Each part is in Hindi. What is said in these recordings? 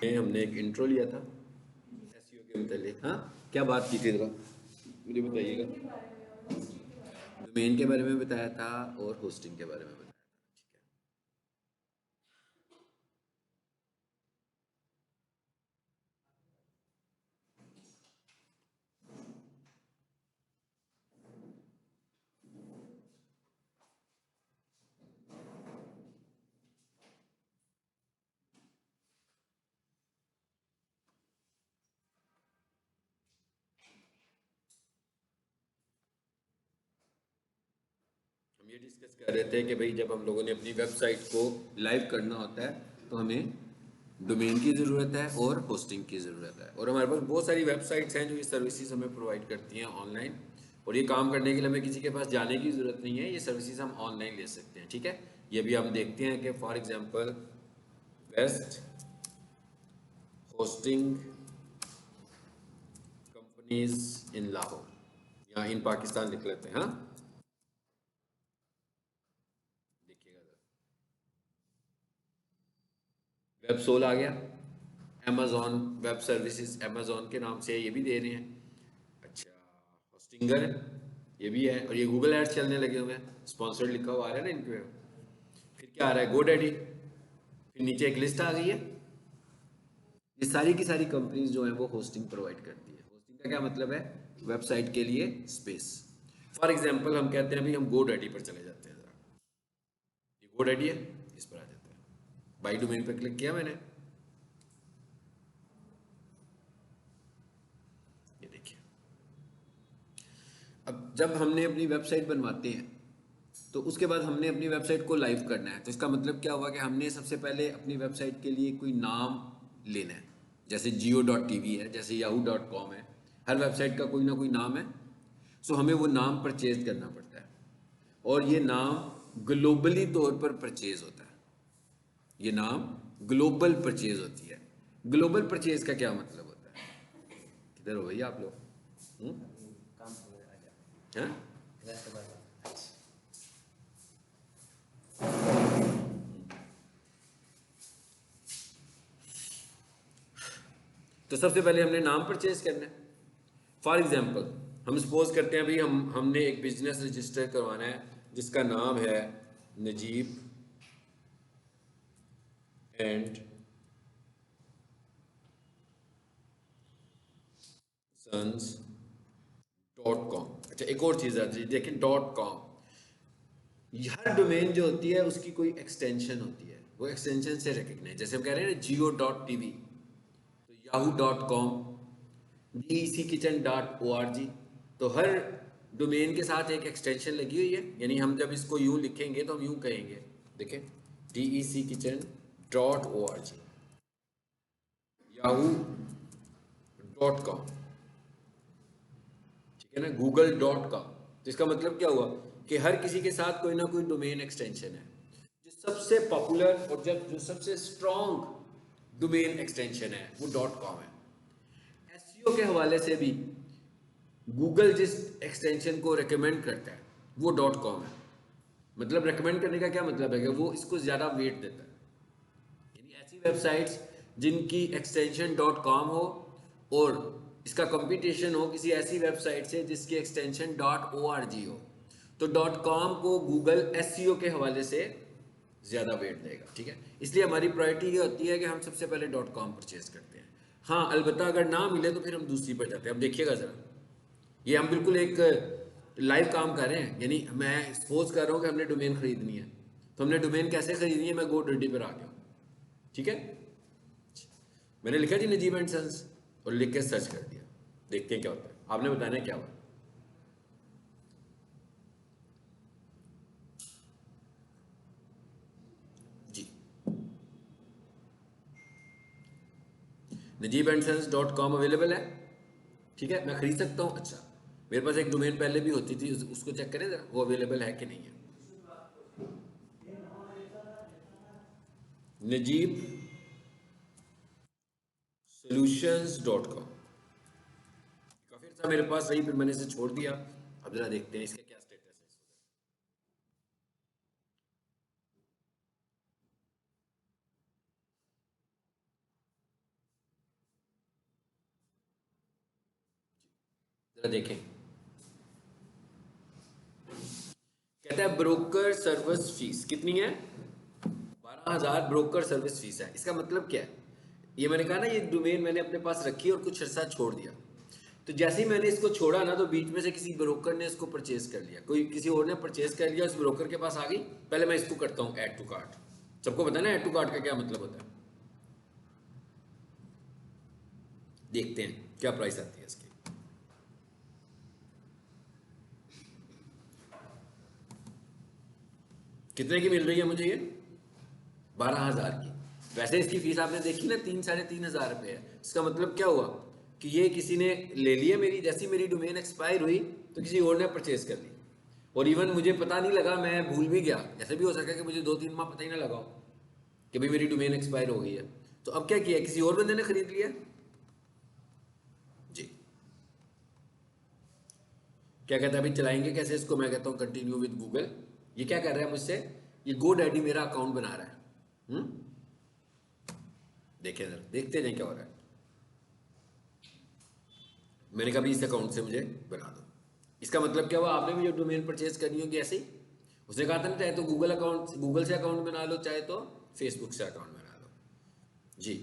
हमने एक इंट्रो लिया था एसईओ के मतलब। हाँ, क्या बात की थी जरा मुझे बताइएगा। डोमेन के बारे में बताया था और होस्टिंग के बारे में बताया था। हम ये डिस्कस कर रहे थे कि भाई जब हम लोगों ने अपनी वेबसाइट को लाइव करना होता है तो हमें डोमेन की ज़रूरत है और होस्टिंग की ज़रूरत है। और हमारे पास बहुत सारी वेबसाइट्स हैं जो ये सर्विसेज हमें प्रोवाइड करती हैं ऑनलाइन। और ये काम करने के लिए हमें किसी के पास जाने की ज़रूरत नहीं है, ये सर्विसेज हम ऑनलाइन ले सकते हैं। ठीक है, ये भी हम देखते हैं कि for example best hosting companies in Lahore या इन पाकिस्तान लिख लेते हैं। हाँ, देखिएगा जरा, वेबसोल आ गया, अमेजोन वेब सर्विसेज अमेजोन के नाम से ये भी दे रहे हैं। अच्छा, होस्टिंगर ये भी है, और ये गूगल एड्स चलने लगे हुए हैं, स्पॉन्सर्ड लिखा हुआ आ रहा है ना इनके। फिर क्या आ रहा है, गोडैडी। फिर नीचे एक लिस्ट आ गई है, ये सारी की सारी कंपनीज जो हैं वो होस्टिंग प्रोवाइड करती है। होस्टिंग का क्या मतलब है, वेबसाइट के लिए स्पेस। फॉर एग्जांपल हम कहते हैं भाई हम गोडैडी पर चले जाते हैं जरा, ये गोडैडी है, इस पर आ जाते हैं। बाई डोमेन पर क्लिक किया मैंने, ये देखिए। अब जब हमने अपनी वेबसाइट बनवाते हैं तो उसके बाद हमने अपनी वेबसाइट को लाइव करना है, तो इसका मतलब क्या हुआ कि हमने सबसे पहले अपनी वेबसाइट के लिए कोई नाम लेना है। जैसे jiyo.tv है, जैसे yahoo.com है, हर वेबसाइट का कोई ना कोई नाम है। सो हमें वो नाम परचेज करना पड़ता है, और ये नाम ग्लोबली तौर पर परचेज होता है। ये नाम ग्लोबल परचेज होती है। ग्लोबल परचेज का क्या मतलब होता है, किधर हो भैया आप लोग? काम हो गया आजा हैं? रह के बाद तो सबसे पहले हमने नाम परचेज करना है। फॉर एग्जाम्पल हम सपोज करते हैं भाई हमने एक बिजनेस रजिस्टर करवाना है जिसका नाम है नजीब एंड सन्स .com। अच्छा, एक और चीज़ आती है, देखिए .com। हर डोमेन जो होती है उसकी कोई एक्सटेंशन होती है, वो एक्सटेंशन से रिकग्नाइज। जैसे हम कह रहे हैं ना jiyo.tv, तो yahoo.com, DECKitchen.org। तो हर डोमेन के साथ एक एक्सटेंशन लगी हुई है, यानी हम जब इसको यूं लिखेंगे तो हम यूं कहेंगे, देखें, DECKitchen.org, yahoo.com, ठीक है ना, google.com। तो इसका मतलब क्या हुआ कि हर किसी के साथ कोई ना कोई डोमेन एक्सटेंशन है। जो सबसे पॉपुलर और जब जो सबसे स्ट्रॉन्ग डोमेन एक्सटेंशन है वो .com है। एसईओ के हवाले से भी गूगल जिस एक्सटेंशन को रेकमेंड करता है वो .com है। मतलब रेकमेंड करने का क्या मतलब है कि वो इसको ज़्यादा वेट देता है। यानी ऐसी वेबसाइट्स जिनकी एक्सटेंशन .com हो और इसका कंपटीशन हो किसी ऐसी वेबसाइट से जिसकी एक्सटेंशन .org हो, तो .com को गूगल एसईओ के हवाले से ज़्यादा वेट देगा। ठीक है, इसलिए हमारी प्रायोरिटी ये होती है कि हम सबसे पहले .com परचेज करते हैं। हाँ, अलबत्ता अगर ना मिले तो फिर हम दूसरी पर जाते हैं। अब देखिएगा ज़रा, ये हम बिल्कुल एक लाइव काम कर रहे हैं, यानी मैं सपोज कर रहा हूँ कि हमने डोमेन खरीदनी है। तो हमने डोमेन कैसे खरीदनी है, मैं GoDaddy पर आ गया हूँ। ठीक है, मैंने लिखा जी नजीब एंड सन्स और लिख के सर्च कर दिया, देखते हैं क्या होता है। आपने बताना है क्या हुआ। जी, najibandSons.com अवेलेबल है। ठीक है, मैं खरीद सकता हूँ। अच्छा, मेरे पास एक डोमेन पहले भी होती थी, उसको चेक करें जरा वो अवेलेबल है कि नहीं है। नजीब solutions.com, काफी अच्छा मेरे पास रही, फिर मैंने इसे छोड़ दिया। अब जरा देखते हैं इसका क्या स्टेटस है। जरा देखें, कहता है ब्रोकर सर्विस फीस कितनी है, 12,000 ब्रोकर सर्विस फीस है। इसका मतलब क्या है, ये मैंने कहा ना ये डोमेन मैंने अपने पास रखी और कुछ अर्सा छोड़ दिया, तो जैसे ही मैंने इसको छोड़ा ना तो बीच में से किसी ब्रोकर ने इसको परचेज कर लिया, कोई किसी और ने परचेज कर लिया, उस ब्रोकर के पास आ गई। पहले मैं इसको करता हूँ ऐड टू कार्ट। सबको पता है ना ऐड टू कार्ट का क्या मतलब होता है, देखते हैं क्या प्राइस आती है इसकी। कितने की मिल रही है मुझे ये, 12,000 की। वैसे इसकी फीस आपने देखी ना 3-3.5 रुपये है। इसका मतलब क्या हुआ कि ये किसी ने ले लिया मेरी, जैसी मेरी डोमेन एक्सपायर हुई तो किसी और ने परचेज कर ली, और इवन मुझे पता नहीं लगा, मैं भूल भी गया। ऐसे भी हो सकता है कि मुझे 2-3 माह पता ही ना लगा हो कि भाई मेरी डोमेन एक्सपायर हो गई है। तो अब क्या किया, किसी और बंदे ने खरीद लिया जी। क्या कहता है अभी चलाएंगे कैसे इसको, मैं कहता हूँ कंटिन्यू विद गूगल। ये क्या कर रहा है मुझसे, ये GoDaddy मेरा अकाउंट बना रहा है। देखें जरा, देखते जाए क्या हो रहा है। मैंने कहा भी इस अकाउंट से मुझे बना दो। इसका मतलब क्या हुआ, आपने भी जो डोमेन परचेज करनी होगी ऐसे ही, उसने कहा था ना चाहे तो गूगल अकाउंट, गूगल से अकाउंट बना लो, चाहे तो फेसबुक से अकाउंट बना लो जी।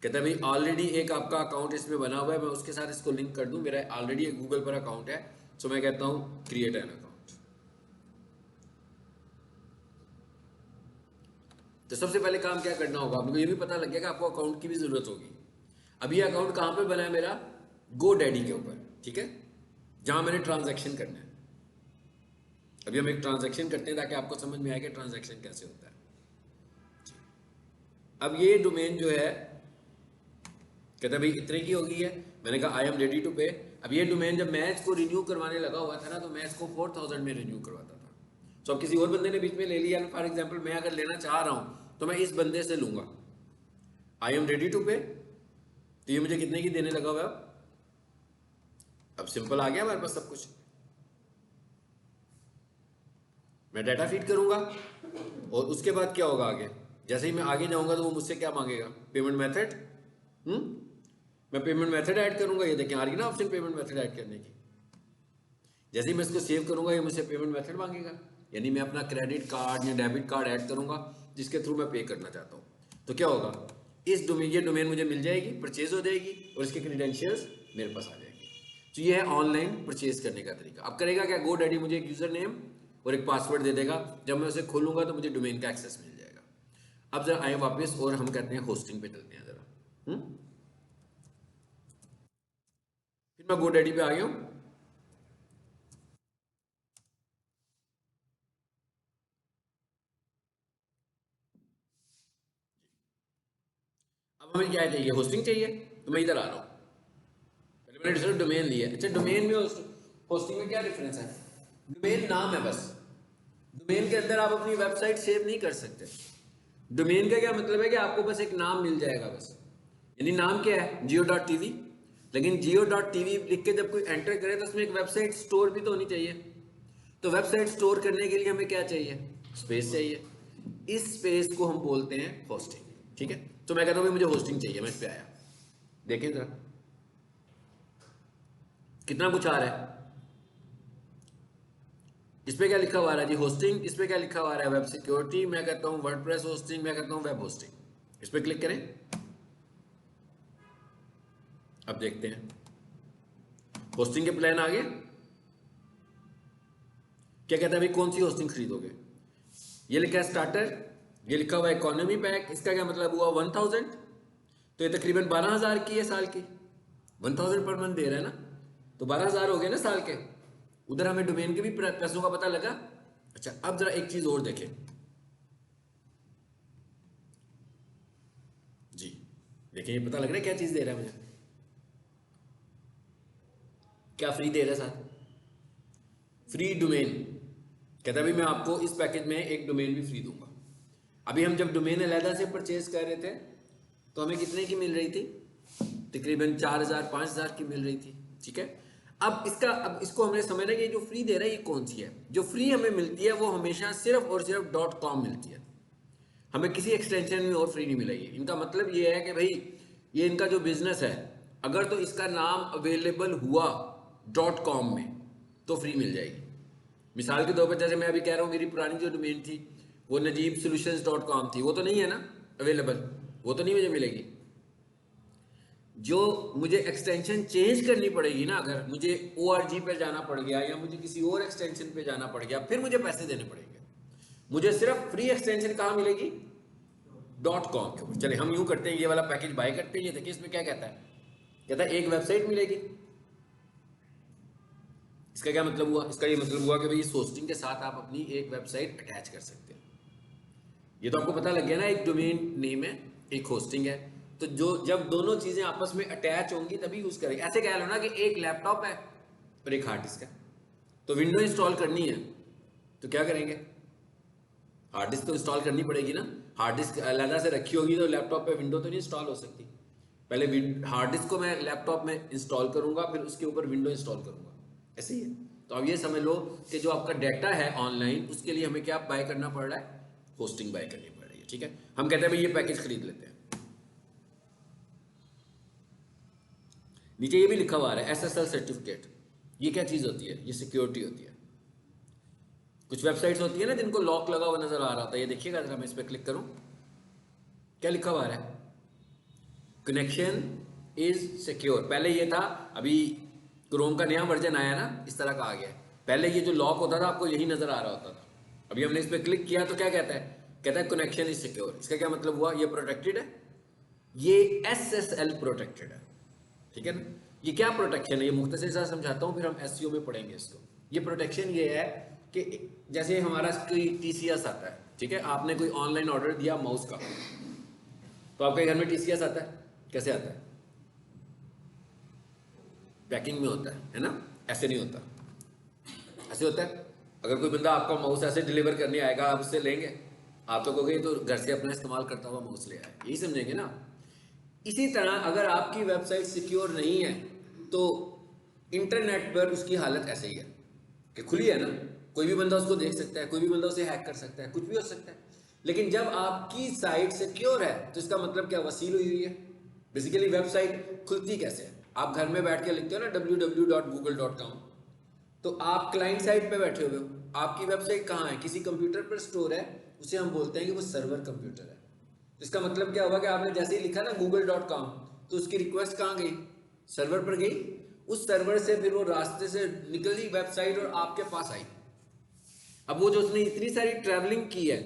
कहता है भाई ऑलरेडी एक आपका अकाउंट इसमें बना हुआ है, मैं उसके साथ इसको लिंक कर दूं, मेरा ऑलरेडी एक गूगल पर अकाउंट है। सो मैं कहता हूं क्रिएट एन अकाउंट। तो सबसे पहले काम क्या करना होगा, आपको ये भी पता लग गया कि आपको अकाउंट की भी जरूरत होगी। अब ये अकाउंट कहां पे बना है मेरा, GoDaddy के ऊपर, ठीक है, जहां मैंने ट्रांजैक्शन करना है। अभी हम एक ट्रांजैक्शन करते हैं ताकि आपको समझ में आए कि ट्रांजैक्शन कैसे होता है। अब ये डोमेन जो है कहता भाई इतने की हो गई है, मैंने कहा आई एम रेडी टू पे। अब ये डोमेन जब मैं इसको रिन्यू करवाने लगा हुआ था ना, तो मैं इसको 4,000 में रिन्यू करवाता था। तो अब किसी और बंदे ने बीच में ले लिया, फॉर एग्जाम्पल मैं अगर लेना चाह रहा हूं तो मैं इस बंदे से लूंगा, आई एम रेडी टू पे। तो ये मुझे कितने की देने लगा हुआ है, अब सिंपल आ गया हमारे पास सब कुछ। मैं डाटा फीड करूंगा और उसके बाद क्या होगा आगे, जैसे ही मैं आगे जाऊंगा तो वो मुझसे क्या मांगेगा, पेमेंट मेथड। मैं पेमेंट मेथड ऐड करूंगा, ये देखें आ रही ना ऑप्शन पेमेंट मेथड ऐड करने की। जैसे ही मैं इसको सेव करूंगा ये मुझसे पेमेंट मेथड मांगेगा, यानी मैं अपना क्रेडिट कार्ड या डेबिट कार्ड ऐड करूंगा जिसके थ्रू मैं पे करना चाहता हूँ। तो क्या होगा, इस डोमेन, ये डोमेन मुझे मिल जाएगी, परचेज हो जाएगी और इसके क्रीडेंशियल्स मेरे पास आ जाएंगे। तो ये है ऑनलाइन परचेज करने का तरीका। अब करेगा क्या, GoDaddy मुझे एक यूजर नेम और एक पासवर्ड दे देगा, जब मैं उसे खोलूंगा तो मुझे डोमेन का एक्सेस मिल जाएगा। अब जरा आए वापस और हम कहते हैं होस्टिंग पे चलते हैं जरा। फिर मैं GoDaddy पे आ गया हूं। अब हमें क्या चाहिए, होस्टिंग चाहिए, तो मैं इधर आ रहा हूं। पहले मैंने सिर्फ डोमेन लिया। अच्छा डोमेन में होस्टिंग में क्या डिफरेंस है, डोमेन नाम है बस, डोमेन के अंदर आप अपनी वेबसाइट सेव नहीं कर सकते। डोमेन का क्या मतलब है कि आपको बस एक नाम मिल जाएगा बस, यानी नाम क्या है geo.tv, लेकिन geo.tv लिख के जब कोई एंटर करे तो उसमें एक वेबसाइट स्टोर भी तो होनी चाहिए। तो वेबसाइट स्टोर करने के लिए हमें क्या चाहिए, स्पेस चाहिए। इस स्पेस को हम बोलते हैं होस्टिंग, ठीक है। तो मैं कहता हूँ मुझे होस्टिंग चाहिए, मैं इस पे आया, देखें जरा कितना कुछ आ रहा है। इस पे क्या लिखा हुआ है जी, होस्टिंग। इस पे क्या लिखा हुआ है, वेब सिक्योरिटी। मैं कहता हूँ वर्डप्रेस होस्टिंग, मैं कहता हूँ वेब होस्टिंग। इस पे क्लिक करें, अब देखते हैं होस्टिंग के प्लान आ गए। क्या कहता है भाई कौन सी होस्टिंग खरीदोगे, ये लिखा है स्टार्टर, ये लिखा हुआ है इकोनॉमी पैक। इसका क्या मतलब हुआ 1000, तो ये तकरीबन 12,000 की है साल की, 1000 पर मंथ दे रहा है ना, तो 12,000 हो गए ना साल के। उधर हमें डोमेन के भी पैसों का पता लगा। अच्छा अब जरा एक चीज और देखें जी, देखें ये पता लग रहा है क्या चीज दे रहा है मुझे, क्या फ्री दे रहा है साथ, फ्री डोमेन। कहता है भाई मैं आपको इस पैकेज में एक डोमेन भी फ्री दूंगा। अभी हम जब डोमेन अलहदा से परचेज कर रहे थे तो हमें कितने की मिल रही थी, तकरीबन 4,000-5,000 की मिल रही थी, ठीक है। अब इसको हमने समझना कि जो फ्री दे रहा है ये कौन सी है। जो फ्री हमें मिलती है वो हमेशा सिर्फ और सिर्फ .com मिलती है, हमें किसी एक्सटेंशन में और फ्री नहीं मिलेगी। इनका मतलब ये है कि भाई ये इनका जो बिजनेस है, अगर तो इसका नाम अवेलेबल हुआ .com में तो फ्री मिल जाएगी। मिसाल के तौर पर जैसे मैं अभी कह रहा हूँ मेरी पुरानी जो डोमेन थी वो najibsolutions.com थी, वो तो नहीं है ना अवेलेबल, वो तो नहीं मुझे मिलेगी। जो मुझे एक्सटेंशन चेंज करनी पड़ेगी ना, अगर मुझे org पे जाना पड़ गया या मुझे किसी और एक्सटेंशन पे जाना पड़ गया, फिर मुझे पैसे देने पड़ेंगे। मुझे सिर्फ फ्री एक्सटेंशन कहाँ मिलेगी? .com के ऊपर। चले हम यूं करते हैं, ये वाला पैकेज बाय करते हैं। ये देखिए इसमें क्या कहता है, कहता है एक वेबसाइट मिलेगी। इसका क्या मतलब हुआ? इसका ये मतलब हुआ कि भाई इस होस्टिंग के साथ आप अपनी एक वेबसाइट अटैच कर सकते हैं। ये तो आपको पता लग गया ना, एक डोमेन नेम है, एक होस्टिंग है। तो जो जब दोनों चीजें आपस में अटैच होंगी तभी यूज करेंगे। ऐसे कह लो ना कि एक लैपटॉप है और एक हार्ड डिस्क है, तो विंडो इंस्टॉल करनी है तो क्या करेंगे? हार्ड डिस्क तो इंस्टॉल करनी पड़ेगी ना। हार्ड डिस्क अलग से रखी होगी तो लैपटॉप पे विंडो तो नहीं इंस्टॉल हो सकती। पहले हार्ड डिस्क को मैं लैपटॉप में इंस्टॉल करूंगा, फिर उसके ऊपर विंडो इंस्टॉल करूंगा। ऐसे ही है। तो अब ये समझ लो कि जो आपका डाटा है ऑनलाइन, उसके लिए हमें क्या बाय करना पड़ रहा है? होस्टिंग बाय करनी पड़ रही है। ठीक है, हम कहते हैं भाई ये पैकेज खरीद लेते हैं। नीचे ये भी लिखा हुआ है SSL सर्टिफिकेट। ये क्या चीज होती है? ये सिक्योरिटी होती है। कुछ वेबसाइट्स होती है ना जिनको लॉक लगा हुआ नजर आ रहा था, ये देखिएगा जरा, मैं इस पर क्लिक करूं, क्या लिखा हुआ है? Connection is secure. पहले ये था, अभी क्रोम का नया वर्जन आया ना, इस तरह का आ गया। पहले ये जो लॉक होता था आपको यही नजर आ रहा होता था। अभी हमने इस पर क्लिक किया तो क्या कहता है? कहता है कनेक्शन इज सिक्योर। इसका क्या मतलब हुआ? ये प्रोटेक्टेड है, ये SSL प्रोटेक्टेड है। ठीक है ना? ये क्या प्रोटेक्शन है? ये मुख्तसर सा समझाता हूँ, फिर हम SEO में पढ़ेंगे इसको। ये प्रोटेक्शन ये है कि जैसे हमारा कोई TCS आता है, ठीक है, आपने कोई ऑनलाइन ऑर्डर दिया माउस का, तो आपके घर में TCS आता है, कैसे आता है? पैकिंग में होता है ना? ऐसे नहीं होता, ऐसे होता है। अगर कोई बंदा आपका माउस ऐसे डिलीवर करने आएगा, आप उससे लेंगे? आप तो कहोगे तो घर से अपना इस्तेमाल करता हुआ माउस ले आए, यही समझेंगे ना। इसी तरह अगर आपकी वेबसाइट सिक्योर नहीं है तो इंटरनेट पर उसकी हालत ऐसे ही है कि खुली है ना, कोई भी बंदा उसको देख सकता है, कोई भी बंदा उसे हैक कर सकता है, कुछ भी हो सकता है। लेकिन जब आपकी साइट सिक्योर है तो इसका मतलब क्या? वसील हुई है। बेसिकली वेबसाइट खुलती कैसे है? आप घर में बैठ के लिखते हो ना www.google.com, तो आप क्लाइंट साइड पे बैठे हुए हो, आपकी वेबसाइट कहाँ है? किसी कंप्यूटर पर स्टोर है, उसे हम बोलते हैं कि वो सर्वर कंप्यूटर है। तो इसका मतलब क्या हुआ कि आपने जैसे ही लिखा ना google.com, तो उसकी रिक्वेस्ट कहाँ गई? सर्वर पर गई। उस सर्वर से फिर वो रास्ते से निकली वेबसाइट और आपके पास आई। अब वो जो उसने इतनी सारी ट्रैवलिंग की है,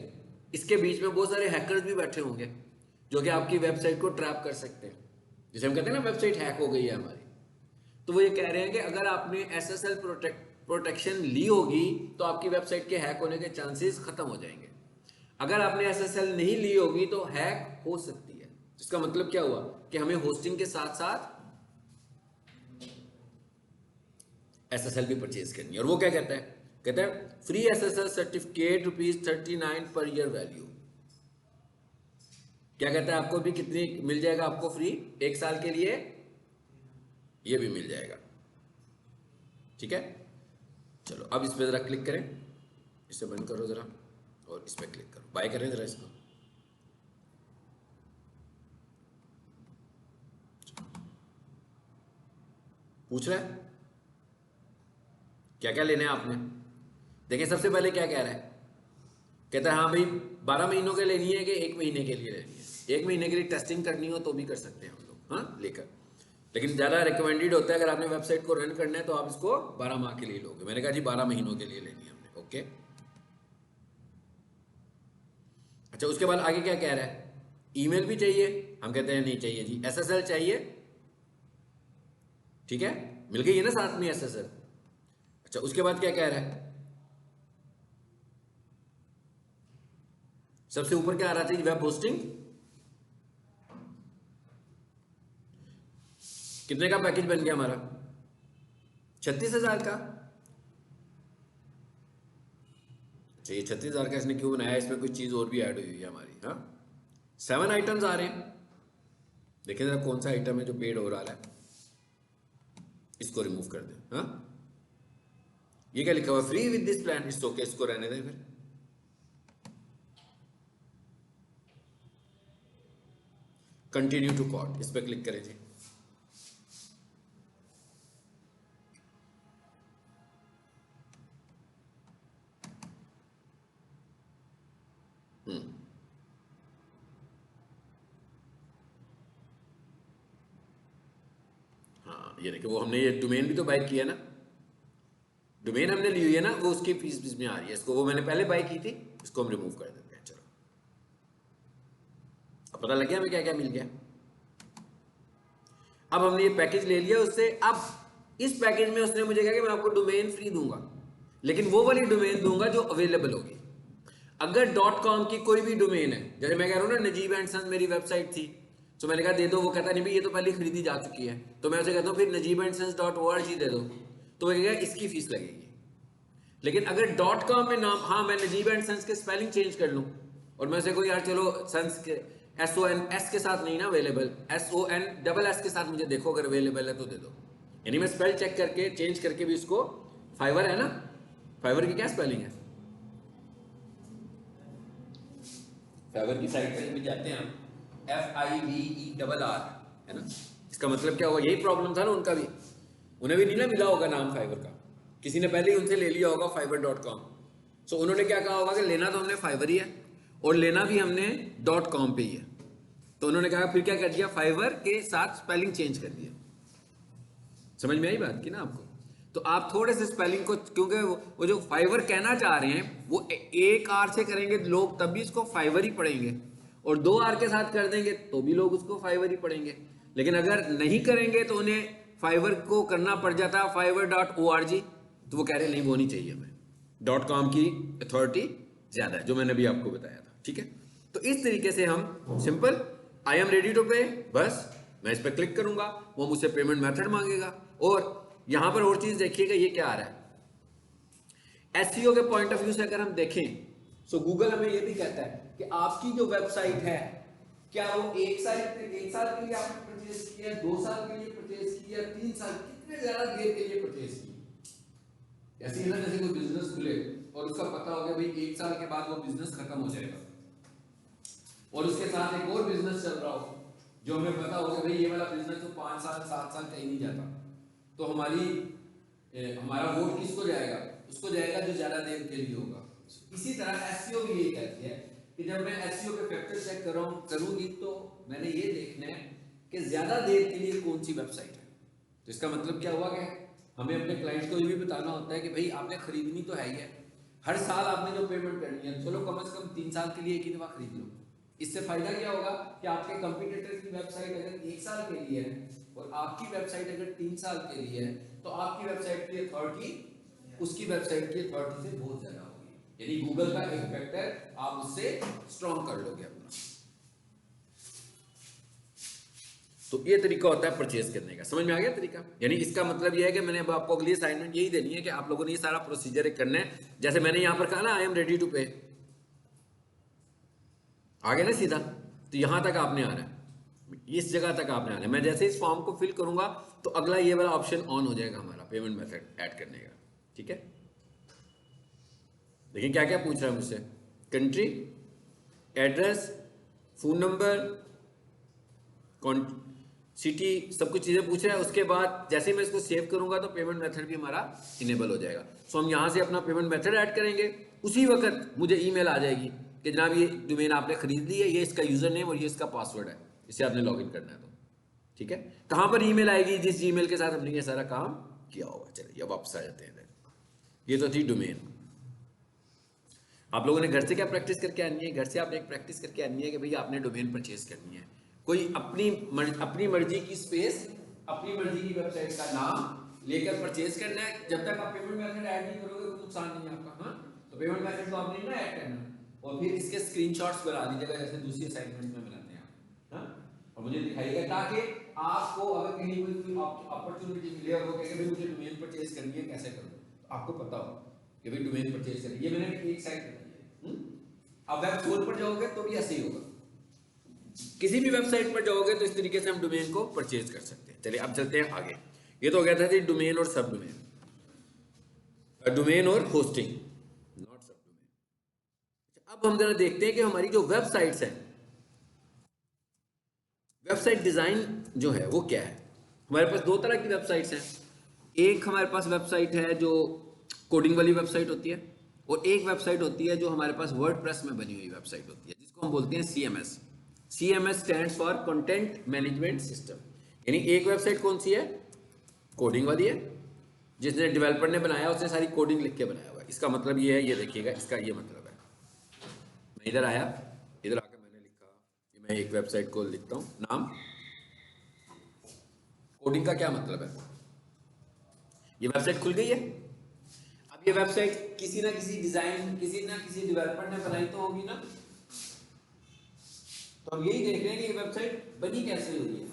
इसके बीच में बहुत सारे हैकर्स भी बैठे होंगे जो कि आपकी वेबसाइट को ट्रैप कर सकते हैं। जैसे हम कहते हैं ना वेबसाइट हैक हो गई है हमारी, तो वो ये कह रहे हैं कि अगर आपने SSL प्रोटेक्शन ली होगी तो आपकी वेबसाइट के हैक होने के चांसेस खत्म हो जाएंगे। अगर आपने SSL नहीं ली होगी तो हैक हो सकती है। इसका मतलब क्या हुआ कि हमें होस्टिंग के साथ साथ SSL भी परचेज करनी है। और वो क्या कहता है? कहता है free SSL certificate ₹39 per year value. क्या कहता है? आपको भी कितनी मिल जाएगा आपको फ्री? 1 साल के लिए ये भी मिल जाएगा। ठीक है, चलो अब इस पर जरा क्लिक करें, इसे बंद करो जरा और इस पर क्लिक करो, बाय करें जरा इसको। पूछ रहा है क्या क्या लेना है आपने। देखिए सबसे पहले क्या कह रहा है? कहता है हाँ भाई 12 महीनों के लेनी है कि 1 महीने के लिए लेनी है? 1 महीने के लिए टेस्टिंग करनी हो तो भी कर सकते हैं हम लोग, हाँ लेकर। लेकिन ज़्यादा रिकमेंडेड होता है अगर आपने वेबसाइट को रन करना है तो आप इसको 12 माह के लिए लोगे। मैंने कहा जी 12 महीनों के लिए लेनी है हमने। ओके, अच्छा उसके बाद आगे क्या कह रहा है? ईमेल भी चाहिए? हम कहते हैं नहीं चाहिए जी। SSL चाहिए? ठीक है, मिल गई है ना साथ में SSL। अच्छा उसके बाद क्या कह रहा है? सबसे ऊपर क्या आ रहा था? Web hosting. कितने का पैकेज बन गया हमारा? 36,000 का। अच्छा ये 36,000 का इसने क्यों बनाया? इसमें कोई चीज और भी ऐड हुई है हमारी। हाँ 7 आइटम्स आ रहे हैं। देखिए जरा कौन सा आइटम है जो पेड हो रहा है, इसको रिमूव कर दें। हाँ ये क्या लिखा हुआ? Free with this plan. It's okay, इसको रहने दें। फिर कंटिन्यू टू कॉट, इस पर क्लिक करें जी। ये देखिए वो हमने ये डोमेन भी तो बाय किया ना, डोमेन हमने ली हुई है ना, वो उसकी फीस में आ रही है। इसको वो मैंने पहले बाय की थी, इसको हम रिमूव कर देते हैं। चलो अब पता लग गया हमें क्या क्या मिल गया। अब हमने ये पैकेज ले लिया उससे। अब इस पैकेज में उसने मुझे कहा कि मैं आपको डोमेन फ्री दूंगा, लेकिन वो वाली डोमेन दूंगा जो अवेलेबल होगी। अगर .com की कोई भी डोमेन है, जैसे मैं कह रहा हूँ ना नजीब एंड सन्स मेरी वेबसाइट थी, तो मैंने कहा दे दो, वो कहता नहीं भाई ये तो पहले खरीदी जा चुकी है, तो मैं उसे कहता हूँ फिर najeebandSons.org दे दो, तो वो कहेगा इसकी फीस लगेगी। लेकिन अगर .com में नाम, हाँ मैं नजीब एंड सन्स के स्पेलिंग चेंज कर लूँ और मैं उसे कोई यार चलो सन्स के SONS के साथ नहीं ना अवेलेबल, SONSS के साथ मुझे देखो अगर अवेलेबल है तो दे दो, यानी मैं स्पेल चेक करके चेंज करके भी उसको, फाइवर है ना, फाइवर की क्या स्पेलिंग है, फाइवर की साइट पे भी जाते हैं हम, FIVERR है ना। इसका मतलब क्या होगा, यही प्रॉब्लम था ना उनका भी, उन्हें भी नहीं ना मिला होगा नाम फाइवर का, किसी ने पहले ही उनसे ले लिया होगा fiverr.com। सो उन्होंने क्या कहा होगा कि लेना तो हमने फाइवर ही है और लेना भी हमने .com पे ही है, तो उन्होंने कहा फिर क्या कर दिया, फाइवर के साथ स्पेलिंग चेंज कर दिया। समझ में आई बात की ना आपको। तो आप थोड़े से स्पेलिंग को, क्योंकि वो जो फाइवर कहना चाह रहे हैं वो एक आर से करेंगे लोग तब भी इसको फाइवर ही पढ़ेंगे, और 2 आर के साथ कर देंगे तो भी लोग उसको फाइवर ही पढ़ेंगे। लेकिन अगर नहीं करेंगे तो उन्हें फाइवर को करना पड़ जाता है fiverr.org, तो वो कह रहे नहीं वो नहीं चाहिए हमें, .com की अथॉरिटी ज्यादा है, जो मैंने अभी आपको बताया था। ठीक है, तो इस तरीके से हम simple I am ready to pay, बस मैं इस पर क्लिक करूंगा, वो मुझसे पेमेंट मेथड मांगेगा। और यहां पर और चीज देखिएगा, ये क्या आ रहा है एसईओ के पॉइंट ऑफ व्यू से अगर हम देखें, सो गूगल हमें ये भी कहता है कि आपकी जो वेबसाइट है, क्या वो एक साल के लिए आपने परचेज की है, 2 साल के लिए परचेज की है, 3 साल, कितने ज्यादा देर के लिए परचेज की। ऐसे ही ना जैसे कोई बिजनेस खुले और उसका पता हो गया भाई 1 साल के बाद वो बिजनेस खत्म हो जाएगा, और उसके साथ एक और बिजनेस चल रहा हो जो हमें पता हो गया भाई ये वाला बिजनेस तो 5 साल 7 साल कहीं नहीं जाता, तो हमारा वोट किसको जाएगा, उसको जाएगा जो ज्यादा देर के लिए होगा। इसी तरह एसईओ भी यही कहती है कि जब मैं एसईओ के फैक्टर चेक करूंगी तो मैंने ये देखना है कि ज्यादा देर के लिए कौन सी वेबसाइट है। तो इसका मतलब क्या हुआ कि हमें अपने क्लाइंट्स को ये भी बताना होता है कि भाई आपने खरीदनी तो है ही है, हर साल आपने जो पेमेंट करनी है, चलो कम से कम 3 साल के लिए एक ही दफा खरीद लो। इससे फायदा क्या होगा कि आपके कंपटीटर की वेबसाइट अगर 1 साल के लिए है और आपकी वेबसाइट अगर 3 साल के लिए है, तो आपकी वेबसाइट की अथॉरिटी उसकी वेबसाइट की अथॉरिटी से बहुत ज्यादा होगी, यानी गूगल का एक फैक्टर आप उससे स्ट्रॉन्ग कर लोगे अपना। तो ये तरीका होता है परचेज करने का, समझ में आ गया तरीका। यानी इसका मतलब ये है कि मैंने अब आपको अगली असाइनमेंट यही देनी है कि आप लोगों ने ये सारा प्रोसीजर करना है, जैसे मैंने यहां पर कहा ना आई एम रेडी टू पे, आ गया ना सीधा, तो यहां तक आपने आना है, इस जगह तक आपने आना है। मैं जैसे इस फॉर्म को फिल करूंगा तो अगला ये वाला ऑप्शन ऑन हो जाएगा हमारा पेमेंट मेथड ऐड करने का। ठीक है, देखिए क्या क्या पूछ रहा है मुझसे, country, address, phone number, city, सब कुछ चीजें पूछ रहा है। उसके बाद जैसे ही मैं इसको सेव करूंगा तो पेमेंट मेथड भी हमारा इनेबल हो जाएगा। सो हम यहां से अपना पेमेंट मेथड ऐड करेंगे, उसी वक्त मुझे ईमेल आ जाएगी कि जनाब ये डोमेन आपने खरीद ली है, ये इसका यूजर नेम और ये इसका पासवर्ड है, इसे आपने लॉग इन करना है। तो ठीक है, कहां पर ईमेल आएगी, जिस ईमेल के साथ हमने ये सारा काम किया होगा। चलिए अब वापस आ जाते हैं। ये तो थी डोमेन। आप लोगों ने घर से क्या प्रैक्टिस करके आनी है, घर से आपने एक प्रैक्टिस करके आनी है कि भाई आपने डोमेन परचेज करनी है, कोई अपनी मर्जी की स्पेस, अपनी मर्जी की वेबसाइट का नाम लेकर परचेज करना है। जब तक आप पेमेंट मेथड ऐड नहीं करोगे कोई नुकसान नहीं है आपका। हाँ, तो पेमेंट मेथड तो आपने ना ऐड करना, और फिर इसके स्क्रीनशॉट्स बना दीजिएगा जैसे दूसरी असाइनमेंट में बनाते हैं आप। हाँ, और मुझे दिखाइएगा ताकि आपको अगर कहीं कोई अपॉर्चुनिटी मिले और वो कहे भाई मुझे डोमेन परचेज करनी है, कैसे करूँ, तो आपको पता हो कि भाई डोमेन परचेज करनी है। ये मैंने एक साइट बताई है। अब वेब स्टोर पर जाओगे तो भी ऐसे ही होगा, किसी भी वेबसाइट पर जाओगे तो इस तरीके से हम डोमेन को परचेज कर सकते हैं। चलिए अब चलते हैं आगे। ये तो हो गया था जी डोमेन और सब डोमेन, डोमेन और होस्टिंग, नॉट सब डोमेन। अब हम जरा देखते हैं कि हमारी जो वेबसाइट्स हैं, वेबसाइट डिजाइन जो है वो क्या है। हमारे पास 2 तरह की वेबसाइट्स हैं, एक हमारे पास वेबसाइट है जो कोडिंग वाली वेबसाइट होती है, और एक वेबसाइट होती है जो हमारे पास वर्डप्रेस में बनी हुई वेबसाइट होती है, जिसको हम बोलते हैं CMS। CMS stands for content management system. यानी एक वेबसाइट कौन सी है, कोडिंग वाली है, जिसने डेवलपर ने बनाया उसने सारी कोडिंग लिख के बनाया हुआ है। इसका मतलब ये है, ये देखिएगा, इसका ये मतलब है। मैं इधर आया, इधर आकर मैंने लिखा कि मैं एक वेबसाइट को लिखता हूँ नाम। कोडिंग का क्या मतलब है, ये वेबसाइट खुल गई है। अब ये वेबसाइट किसी ना किसी डिजाइन, किसी ना किसी डेवलपर ने बनाई तो होगी ना। तो हम यही देख रहे हैं कि ये वेबसाइट बनी कैसे हुई है,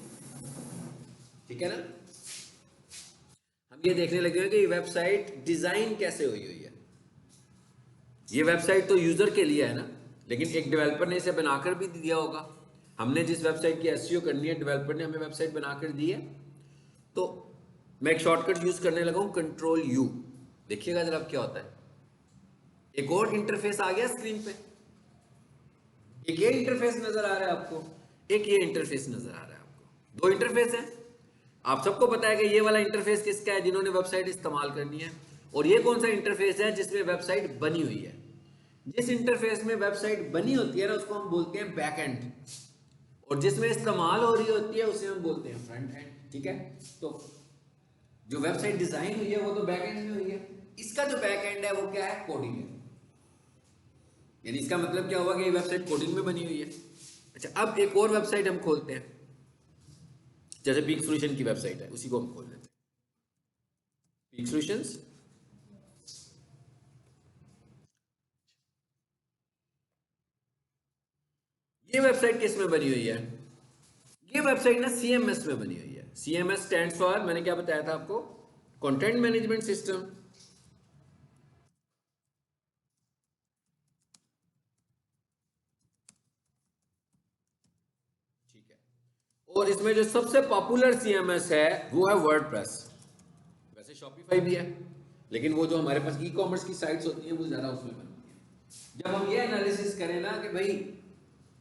ठीक है ना। हम ये देखने लगे हैं कि ये वेबसाइट डिजाइन कैसे हुई हुई है। ये वेबसाइट तो यूजर के लिए है ना, लेकिन एक डेवलपर ने इसे बनाकर भी दिया होगा। हमने जिस वेबसाइट की एसईओ करनी है, डेवलपर ने हमें वेबसाइट बनाकर दी है। तो मैं एक शॉर्टकट यूज करने लगा हूं, कंट्रोल यू। देखिएगा जरा अब क्या होता है। एक और इंटरफेस आ गया स्क्रीन पे। एक ये इंटरफेस नजर आ रहा है आपको, एक ये इंटरफेस नजर आ रहा है आपको। दो इंटरफेस हैं। आप सबको पता है कि ये वाला इंटरफेस किसका है, जिन्होंने वेबसाइट इस्तेमाल करनी है। और ये कौन सा इंटरफेस है, जिसमें वेबसाइट बनी हुई है। जिस इंटरफेस में वेबसाइट बनी होती है ना, उसको हम बोलते हैं बैक एंड, और जिसमें इस्तेमाल हो रही होती है उसे हम बोलते हैं फ्रंट एंड, ठीक है। तो जो वेबसाइट डिजाइन हुई है वो तो बैक एंड में हुई है। इसका जो बैक एंड है वो क्या है, कोडिंग है। यानी इसका मतलब क्या हुआ कि ये वेबसाइट कोडिंग में बनी हुई है। अच्छा, अब एक और वेबसाइट हम खोलते हैं, जैसे पीक सॉल्यूशन की वेबसाइट है, उसी को हम खोल लेते हैं, पीक सॉल्यूशंस। ये वेबसाइट किस में बनी हुई है, ये वेबसाइट ना सीएमएस में बनी हुई है। सीएमएस स्टैंड्स फॉर, मैंने क्या बताया था आपको, कंटेंट मैनेजमेंट सिस्टम। ठीक है, और इसमें जो सबसे पॉपुलर सीएमएस है वो है वर्डप्रेस। वैसे शॉपिफाई भी है, लेकिन वो जो हमारे पास ई कॉमर्स की साइट्स होती हैं वो ज्यादा उसमें बनती है। जब हम ये एनालिसिस करें ना कि भाई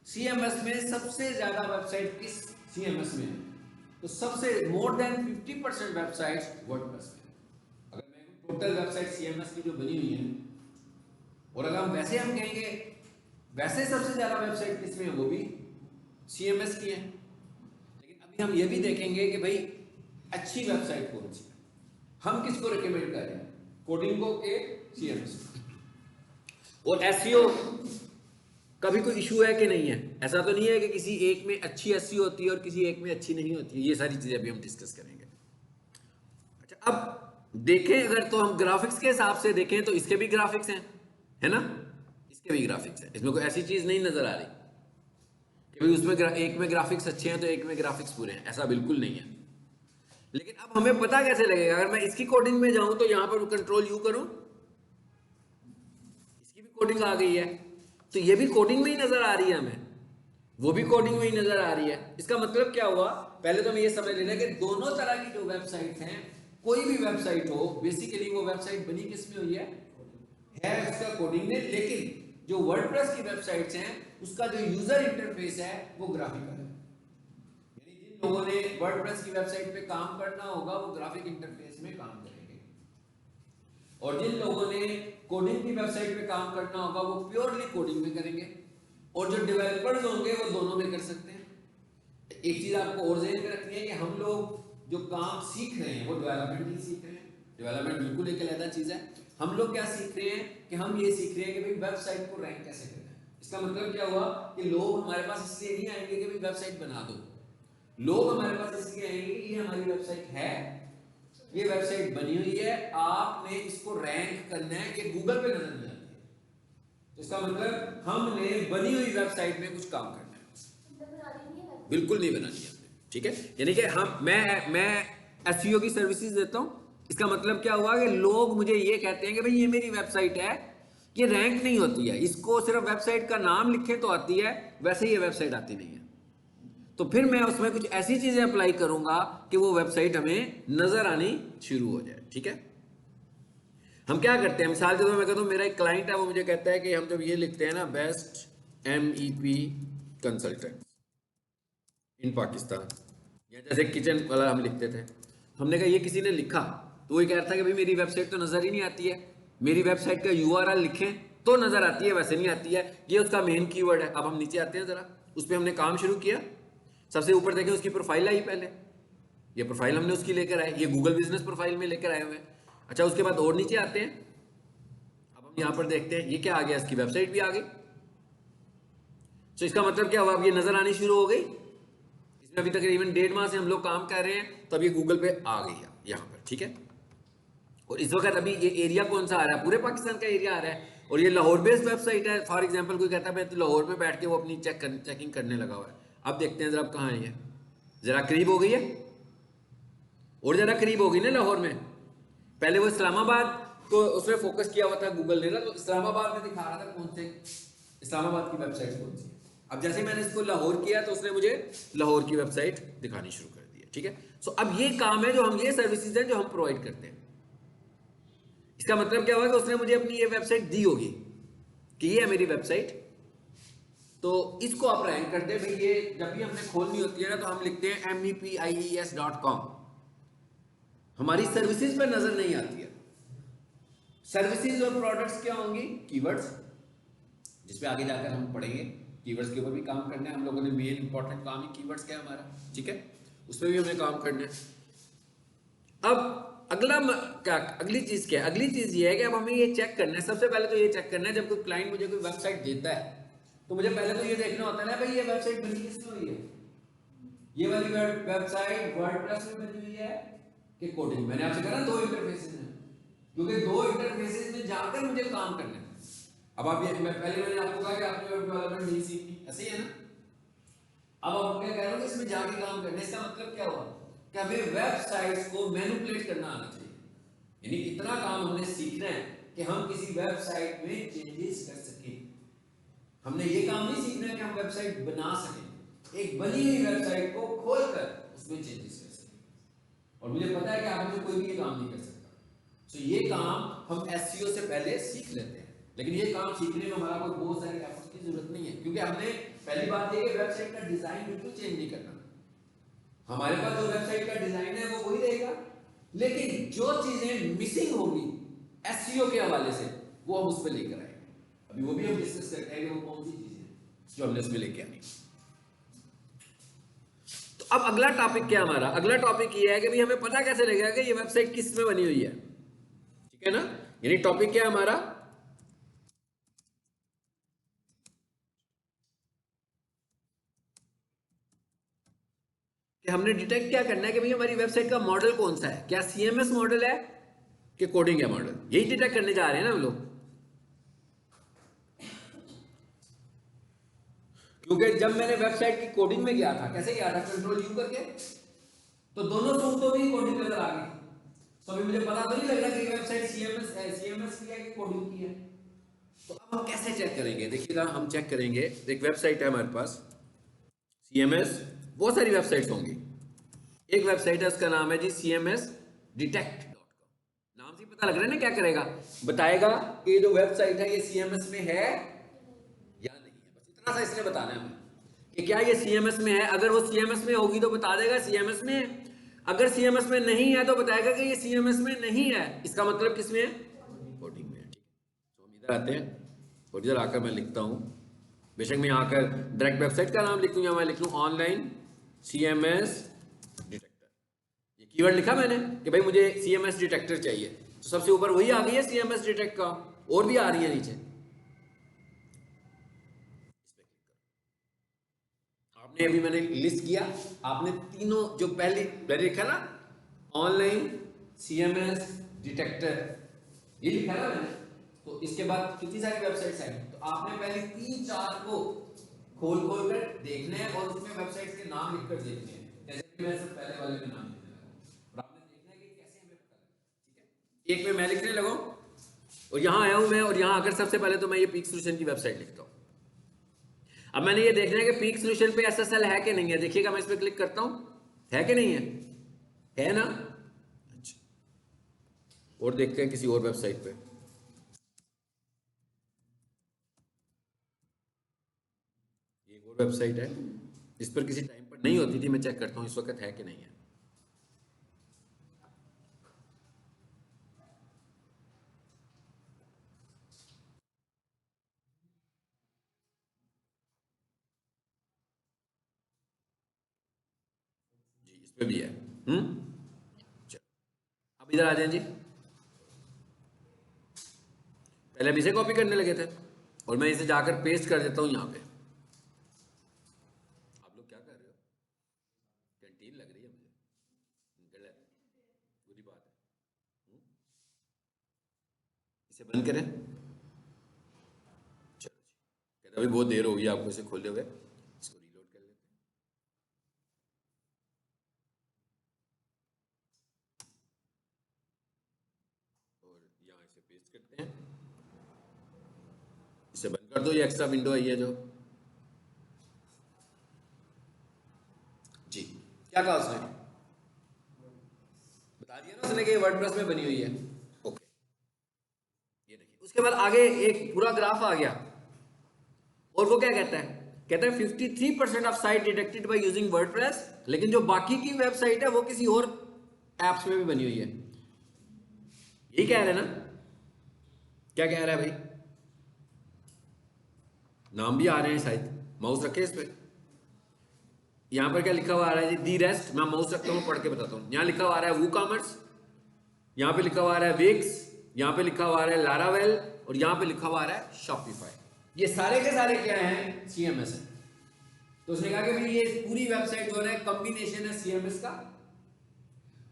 सीएमएस में सबसे ज्यादा वेबसाइट किस सीएमएस में है, तो सबसे मोर देन 50% वेबसाइट्स वर्डप्रेस में। अगर मैं टोटल वेबसाइट सीएमएस की जो बनी हुई है, और अगर हम वैसे हम कहेंगे वैसे सबसे ज्यादा वेबसाइट किसमें है, वो भी सीएमएस की है। लेकिन अभी हम ये भी देखेंगे कि भाई अच्छी वेबसाइट कौन सी है, हम किसको रिकमेंड कर रहे हैं, कोडिंग को के सीएमएस। और एसईओ का भी कोई इशू है कि नहीं है। ऐसा तो नहीं है कि किसी एक में अच्छी एसईओ होती है और किसी एक में अच्छी नहीं होती है। ये सारी चीजें अभी हम डिस्कस करेंगे। अच्छा, अब देखें अगर तो हम ग्राफिक्स के हिसाब से देखें तो इसके भी ग्राफिक्स हैं, है ना, इसके भी ग्राफिक्स हैं। इसमें कोई ऐसी चीज नहीं नजर आ रही कि भाई उसमें एक में ग्राफिक्स अच्छे हैं तो एक में ग्राफिक्स बुरे हैं, ऐसा बिल्कुल नहीं है। लेकिन अब हमें पता कैसे लगेगा, अगर मैं इसकी कोडिंग में जाऊं तो यहां पर कंट्रोल यू करूं, इसकी भी कोडिंग आ गई है, तो ये भी कोडिंग में ही नजर आ रही है हमें, वो भी कोडिंग में ही नजर आ रही है। इसका मतलब क्या हुआ, पहले तो हमें ये समझ लेना कि दोनों तरह की जो वेबसाइट हैं, कोई भी वेबसाइट हो, बेसिकली वो वेबसाइट बनी किस में हुई है उसका कोडिंग में। लेकिन जो वर्डप्रेस की वेबसाइट्स हैं उसका जो यूजर इंटरफेस है वो ग्राफिकल है। यानी जिन लोगों ने वर्डप्रेस की वेबसाइट पे काम करना होगा वो ग्राफिक इंटरफेस में काम करेंगे, और जिन लोगों ने कोडिंग की वेबसाइट पे काम करना होगा वो प्योरली कोडिंग में करेंगे, और जो डेवलपर्स होंगे वो दोनों में कर सकते हैं। एक चीज आपको और ध्यान में रखनी है कि हम लोग जो काम सीख रहे हैं वो डेवलपमेंट नहीं सीख रहे हैं। डेवलपमेंट बिल्कुल एक अलग चीज है। हम लोग क्या सीख रहे हैं कि हम ये सीख रहे हैं कि भाई वेबसाइट को रैंक कैसे करना है। इसका मतलब क्या हुआ कि लोग हमारे पास इसलिए नहीं आएंगे कि भाई वेबसाइट बना दो, लोग हमारे पास इसलिए आएंगे कि ये हमारी वेबसाइट है, ये वेबसाइट बनी हुई है, आपने इसको रैंक करना है, ये गूगल पे नजर नहीं आती है। तो इसका मतलब हमने बनी हुई वेबसाइट में कुछ काम करना है, बिल्कुल नहीं बनानी है, ठीक है। यानी कि हम मैं एसईओ की सर्विसेज देता हूं। इसका मतलब क्या हुआ कि लोग मुझे ये कहते हैं कि भाई ये मेरी वेबसाइट है, ये रैंक नहीं होती है, इसको सिर्फ वेबसाइट का नाम लिखे तो आती है, वैसे ये वेबसाइट आती नहीं है। तो फिर मैं उसमें कुछ ऐसी चीजें अप्लाई करूंगा कि वो वेबसाइट हमें नजर आनी शुरू हो जाए, ठीक है। हम क्या करते हैं, मिसाल के तौर पर मैं कहता हूं मेरा एक क्लाइंट है, वो मुझे कहता है कि हम जब ये लिखते हैं ना, बेस्ट MEP कंसल्टेंट इन पाकिस्तान, या जैसे किचन वाला हम लिखते थे, हमने कहा ये किसी ने लिखा तो वो कह रहा था कि भाई मेरी वेबसाइट तो नजर ही नहीं आती है, मेरी वेबसाइट का URL लिखें तो नजर आती है, वैसे नहीं आती है। ये उसका मेन कीवर्ड है। अब हम नीचे आते हैं जरा, उस पर हमने काम शुरू किया, सबसे ऊपर देखें उसकी प्रोफाइल आई पहले, ये प्रोफाइल हमने उसकी लेकर आए, ये गूगल बिजनेस प्रोफाइल में लेकर आए हुए हैं। अच्छा, उसके बाद और नीचे आते हैं, अब हम यहाँ पर देखते हैं ये क्या आ गया, इसकी वेबसाइट भी आ गई। तो इसका मतलब क्या हुआ, अब ये नजर आनी शुरू हो गई। इसमें अभी तकरीबन 1.5 माह से हम लोग काम कर रहे हैं, तो अब ये गूगल पे आ गई है यहाँ पर, ठीक है। और इस वक्त अभी ये एरिया कौन सा आ रहा है, पूरे पाकिस्तान का एरिया आ रहा है, और ये लाहौर बेस्ड वेबसाइट है। फॉर एग्जांपल कोई कहता है मैं तो लाहौर में बैठ के वो अपनी चेकिंग करने लगा हुआ है। अब देखते हैं जरा अब कहाँ है ये, जरा करीब हो गई है, और जरा करीब हो गई ना लाहौर में। पहले वो इस्लामाबाद को उसने फोकस किया हुआ था गूगल ने ना, तो इस्लामाबाद में दिखा रहा था कौन से इस्लामाबाद की वेबसाइट कौन सी है। अब जैसे मैंने इसको लाहौर किया तो उसने मुझे लाहौर की वेबसाइट दिखानी शुरू कर दी है, ठीक है। सो अब ये काम है जो हम, ये सर्विसेज हैं जो हम प्रोवाइड करते हैं। इसका मतलब क्या हुआ कि उसने मुझे अपनी ये वेबसाइट दी होगी कि ये है मेरी वेबसाइट, तो इसको आप रैंक करते हैं भाई। ये जब भी हमने खोलनी होती है ना तो हम लिखते हैं mepies.com। हमारी सर्विसेज पर नजर नहीं आती है। सर्विसेज और प्रोडक्ट्स क्या होंगी, कीवर्ड्स, जिसपे आगे जाकर हम पढ़ेंगे। कीवर्ड्स के ऊपर भी काम करना है हम लोगों ने, मेन इंपॉर्टेंट काम है कीवर्ड्स क्या है हमारा, ठीक है, उस पर भी हमें काम करना है। अब अगला क्या, अगली चीज क्या है, अगली चीज ये है कि अब हमें ये चेक करना है, सबसे पहले तो ये चेक करना है जब कोई क्लाइंट मुझे कोई वेबसाइट देता है तो मुझे पहले तो ये देखना होता है ना भाई ये वेबसाइट बनी किसने हुई है। ये वाली वेबसाइट वर्डप्रेस में बनी हुई है कि कोडिंग, मैंने आपसे कहा ना 2 इंटरफेसेस हैं, क्योंकि 2 इंटरफेसेस में जाकर मुझे काम करना है। अब आप ये पहले मैंने आपको कहा कि आपने वेब डेवलपमेंट नहीं सीखी, ऐसे ही है ना। अब आप क्या कह रहे हो कि इसमें जाके काम करने, इसका मतलब क्या हुआ कि हमें वेबसाइट्स को मैनिपुलेट करना आना चाहिए। यानी इतना काम हमने सीखना है कि हम किसी वेबसाइट में चेंजेस कर सकें। हमने ये काम नहीं सीखना है कि हम वेबसाइट बना सकें, एक बनी हुई वेबसाइट को खोलकर उसमें चेंजेस कर सकें। और मुझे पता है कि आप में कोई भी ये काम नहीं कर सकता। तो ये काम हम एसईओ से पहले सीख लेते हैं, लेकिन ये काम सीखने में हमारा कोई बहुत सारे एफर्ट्स की जरूरत नहीं है, क्योंकि हमने पहली बात ये कि वेबसाइट का डिजाइन बिल्कुल चेंज नहीं करना। हमारे पास जो वेबसाइट का डिजाइन है वो वही रहेगा, लेकिन जो चीजें मिसिंग होगी एसईओ के हवाले से वो हम उस पर लेकर आएंगे। अभी वो भी हम डिस्कस करते हैं कि वो कौन सी चीजें हैं जो हमने उसमें लेके आनी। तो अब अगला टॉपिक क्या हमारा, अगला टॉपिक ये है कि भाई हमें पता कैसे लगेगा कि ये वेबसाइट किस में बनी हुई है, ठीक है ना। यानी टॉपिक क्या है हमारा, कि हमने डिटेक्ट क्या करना है कि भाई हमारी वेबसाइट का मॉडल कौन सा है, क्या सीएमएस मॉडल है कि कोडिंग है मॉडल, यही डिटेक्ट करने जा रहे हैं ना हम लोग। क्योंकि जब मैंने वेबसाइट की कोडिंग में गया था, कैसे गया था, कंट्रोल यू करके, तो दोनों सूत्रों में ही कोडिंग नजर आ गई। तो अभी मुझे पता तो नहीं लग रहा कि वेबसाइट सीएमएस की है कि कोडिंग की है। तो अब हम कैसे चेक करेंगे, देखिएगा हम चेक करेंगे, एक वेबसाइट है हमारे पास सीएमएस, बहुत सारी वेबसाइट्स होंगी। एक वेबसाइट है उसका नाम है जी CMS Detect.com। नाम से ही पता लग रहा है ना क्या करेगा, बताएगा कि ये जो वेबसाइट है ये CMS में है या नहीं है। बस इतना सा इसने बताना है हमें कि क्या ये CMS में है। अगर वो CMS में होगी तो बता देगा CMS में है, अगर CMS में नहीं है तो बताएगा कि ये CMS में नहीं है। इसका मतलब किसमें है, कोडिंग में है, ठीक है। तो हम इधर आते हैं और इधर आकर मैं लिखता हूँ, बेशक मैं यहाँ आकर डायरेक्ट वेबसाइट का नाम लिख लूँ या मैं लिख लूँ ऑनलाइन CMS डिटेक्टर। ये कीवर्ड लिखा मैंने कि भाई मुझे CMS डिटेक्टर चाहिए, तो सबसे ऊपर वही आ गई है CMS डिटेक्ट का, और भी आ रही है नीचे। आपने अभी मैंने लिस्ट किया, आपने तीनों जो पहले पहले लिखा ना ऑनलाइन CMS डिटेक्टर, ये लिखा ना मैंने, तो इसके बाद कितनी सारी वेबसाइट्स आई, तो आपने पहले 3-4 को खोल खोल कर देखने हैं और उसमें वेबसाइट्स के नाम लिखकर देखने हैं। जैसे कि मैं सब पहले वाले में नाम लिखने लगा और आपने देखना है कि कैसे हमें पता लगे, ठीक है। एक में मैं लिखने लगा और यहाँ आया हूं मैं, और यहाँ आकर सबसे पहले तो मैं ये पीक सोल्यूशन की वेबसाइट लिखता हूँ। अब मैंने ये देखना है कि पीक सोल्यूशन पे SSL है कि नहीं है। देखिएगा मैं इस पर क्लिक करता हूं, है कि नहीं है ना। अच्छा, और देखते हैं किसी और वेबसाइट पे। ये एक और वेबसाइट है, इस पर किसी टाइम पर नहीं होती थी, मैं चेक करता हूं इस वक्त है कि नहीं है। जी, इस इसमें भी है। चलो अब इधर आ जाएं जी। पहले हम इसे कॉपी करने लगे थे और मैं इसे जाकर पेस्ट कर देता हूं यहां पे। आप लोग क्या कर रहे हो? कैंटीन लग रही है मुझे, गलत, बुरी बात है। इसे बंद करें। चलो कहते अभी बहुत देर हो गई आपको इसे खोले हुए, इसको रीलोड कर लेते हैं। और यहाँ इसे पेस्ट करते हैं, इसे बंद कर दो। ये एक्स्ट्रा विंडो आई है जो, जी क्या कहा उसने? बता दिया ना उसने कि वर्डप्रेस में बनी हुई है। ओके, ये देखिए उसके बाद आगे एक पूरा ग्राफ आ गया और वो क्या कहता है? कहता है 53% of site detected by using WordPress, लेकिन जो बाकी की वेबसाइट है वो किसी और एप्स में भी बनी हुई है। यही कह रहे हैं ना? क्या कह रहा है भाई? नाम भी आ रहे हैं शायद, माउस रखे इस पे। यहां पर क्या लिखा हुआ आ रहा है जी? The rest. मैं माउस रखता हूं, पढ़ के बताता हूं। यहां लिखा हुआ आ रहा है वू कॉमर्स, यहां पे लिखा हुआ आ रहा है विक्स, यहां पे लिखा हुआ आ रहा है लारावेल और यहां पे लिखा हुआ आ रहा है शॉपिफाई। ये सारे के सारे क्या हैं? सीएमएस है। तो उसने कहा कि भाई ये पूरी वेबसाइट जो है कॉम्बिनेशन है सीएमएस का।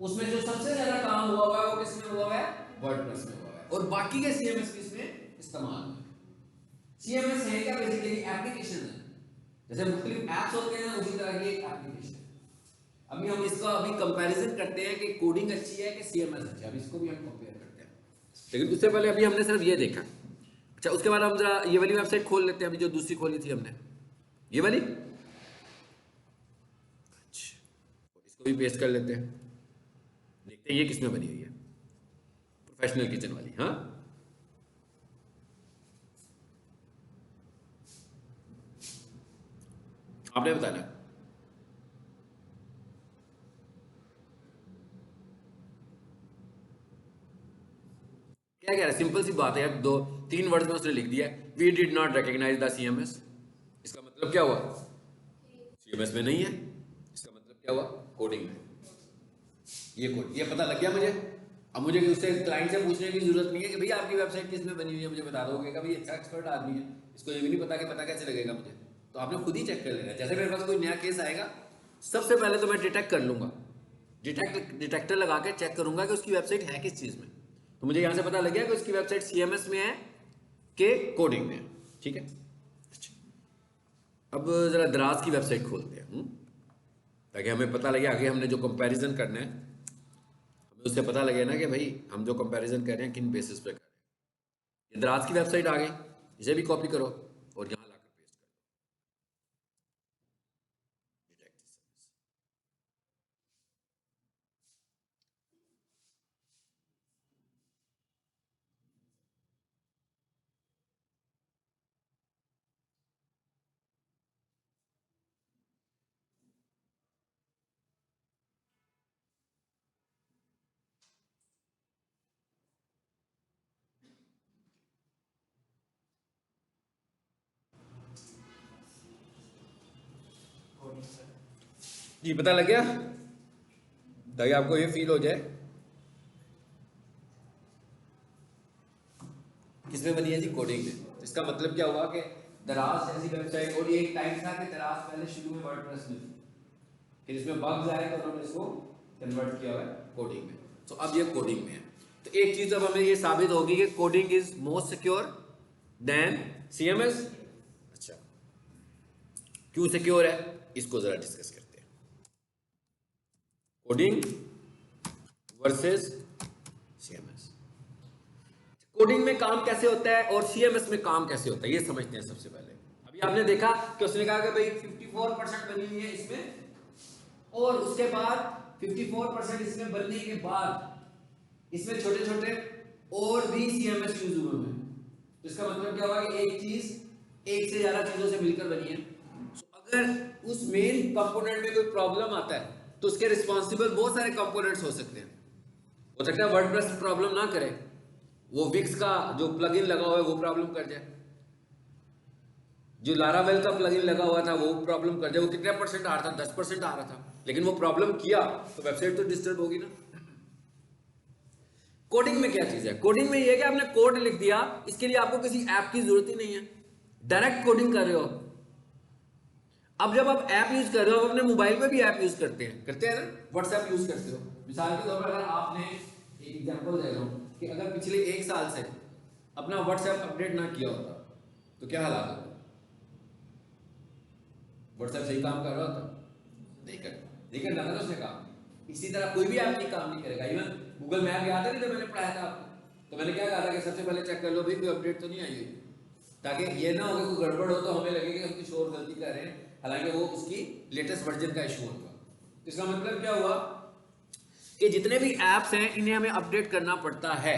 उसमें जो सबसे ज्यादा काम हुआ है वो किसमें हुआ है? वर्डप्रेस में हुआ है। और बाकी के सीएमएस किसमें इस्तेमाल हुए? सीएमएस है क्या? बेसिकली एप्लीकेशन है। जैसे मुख्तलिफ एप्स होते हैं ना, उसी तरह की एक एप्लीकेशन। अभी हम इसका कंपैरिजन करते हैं कि कोडिंग अच्छी है कि सीएमएस अच्छा है। अभी इसको भी हम कंपेयर करते हैं, लेकिन उससे पहले अभी हमने सिर्फ ये देखा। अच्छा, उसके बाद हम जरा ये वाली वेबसाइट खोल लेते हैं, अभी जो दूसरी खोली थी हमने, ये वाली। अच्छा, इसको भी पेस्ट कर लेते हैं, देखते हैं ये किसमें बनी हुई है। प्रोफेशनल किचन वाली। हाँ, आपने बताना। क्या कह रहा है? सिंपल सी बात है यार, 2-3 वर्ड्स में उसने लिख दिया we did not recognise the CMS. इसका मतलब क्या हुआ? सीएमएस में नहीं है। इसका मतलब क्या हुआ? कोडिंग में। ये पता लग गया मुझे। अब मुझे उससे क्लाइंट से पूछने की जरूरत नहीं है कि भैया आपकी वेबसाइट किस में बनी हुई है, मुझे बता दोगे का? भाई अच्छा एक्सपर्ट आदमी है, इसको ये भी नहीं पता कि पता कैसे लगेगा मुझे। तो आपने खुद ही चेक कर लेना। जैसे मेरे पास कोई नया केस आएगा, सबसे पहले तो मैं डिटेक्ट कर लूंगा, डिटेक्टर लगा के चेक करूंगा कि उसकी वेबसाइट है किस चीज में। तो मुझे यहां से पता लग गया कि उसकी वेबसाइट सीएमएस में है कि कोडिंग में है। ठीक है। अच्छा, अब जरा दराज की वेबसाइट खोलते हैं, ताकि हमें पता लगे आगे हमने जो कंपैरिजन करना है, हमें उससे पता लगे ना कि भाई हम जो कंपैरिजन कर रहे हैं किन बेसिस पे कर रहे हैं। ये दराज की वेबसाइट आ गई, इसे भी कॉपी करो और यहाँ लाकर पेस्ट करो। Detect service. जी पता लग गया, ताकि आपको ये फील हो जाए किसमें बनी है जी? कोडिंग में। इसका मतलब क्या हुआ कि दराज जैसी वेबसाइट, और ये एक टाइम था कि दराज पहले शुरू में वर्डप्रेस में थी, फिर इसमें बग्स आए तो उन्होंने इसको कन्वर्ट किया हुआ है कोडिंग में। तो अब ये कोडिंग में है। तो एक चीज अब हमें ये साबित होगी कि coding is most secure then CMS. अच्छा, क्यों सिक्योर है इसको जरा डिस्कस करते हैं। Coding versus CMS. कोडिंग में काम कैसे होता है और सीएमएस में काम कैसे होता है, ये समझते हैं सबसे पहले। अभी आपने देखा कि उसने कहा कि भाई 54% बनी हुई है इसमें, और उसके बाद 54% इसमें बनने के बाद इसमें छोटे छोटे और भी सीएमएस यूज हुए हैं। तो इसका मतलब क्या हुआ कि एक चीज एक से ज्यादा चीजों से मिलकर बनी है। तो अगर उस मेन कंपोनेंट में कोई प्रॉब्लम आता है तो उसके रिस्पॉन्सिबल बहुत सारे कंपोनेंट्स हो सकते हैं। हो सकता है वर्डप्रेस प्रॉब्लम ना करे, वो विक्स का जो प्लगइन लगा हुआ है वो प्रॉब्लम कर जाए, जो लारावेल का प्लगइन लगा हुआ था वो प्रॉब्लम कर जाए। वो कितने परसेंट आ रहा था? 10% आ रहा था। लेकिन वो प्रॉब्लम किया तो वेबसाइट तो डिस्टर्ब होगी ना। कोडिंग में क्या चीज है? कोडिंग में ये है कि आपने कोड लिख दिया, इसके लिए आपको किसी ऐप की जरूरत ही नहीं है, डायरेक्ट कोडिंग कर रहे हो। अब जब आप ऐप यूज कर रहे हो, अपने मोबाइल पे भी ऐप यूज करते हैं ना, व्हाट्सएप यूज करते हो। मिसाल के तौर पर अगर आपने एक एग्जांपल दे रहा हूं कि अगर पिछले 1 साल से अपना व्हाट्सएप अपडेट ना किया होता तो क्या हालात होता? व्हाट्सएप सही काम कर रहा होता? नहीं करता था उसने काम। इसी तरह कोई भी ऐप नहीं काम नहीं करेगा। इवन गूगल मैप याद है नहीं, जब मैंने पढ़ाया था आपको तो मैंने क्या कहा था कि सबसे पहले चेक कर लो भाई कोई अपडेट तो नहीं आई हुई, ताकि ये ना हो कि कोई गड़बड़ हो तो हमें लगे कि हम कुछ और गलती कर रहे हैं, हालांकि वो उसकी लेटेस्ट वर्जन का इशू होगा। इसका मतलब क्या हुआ कि जितने भी ऐप्स हैं इन्हें हमें अपडेट करना पड़ता है,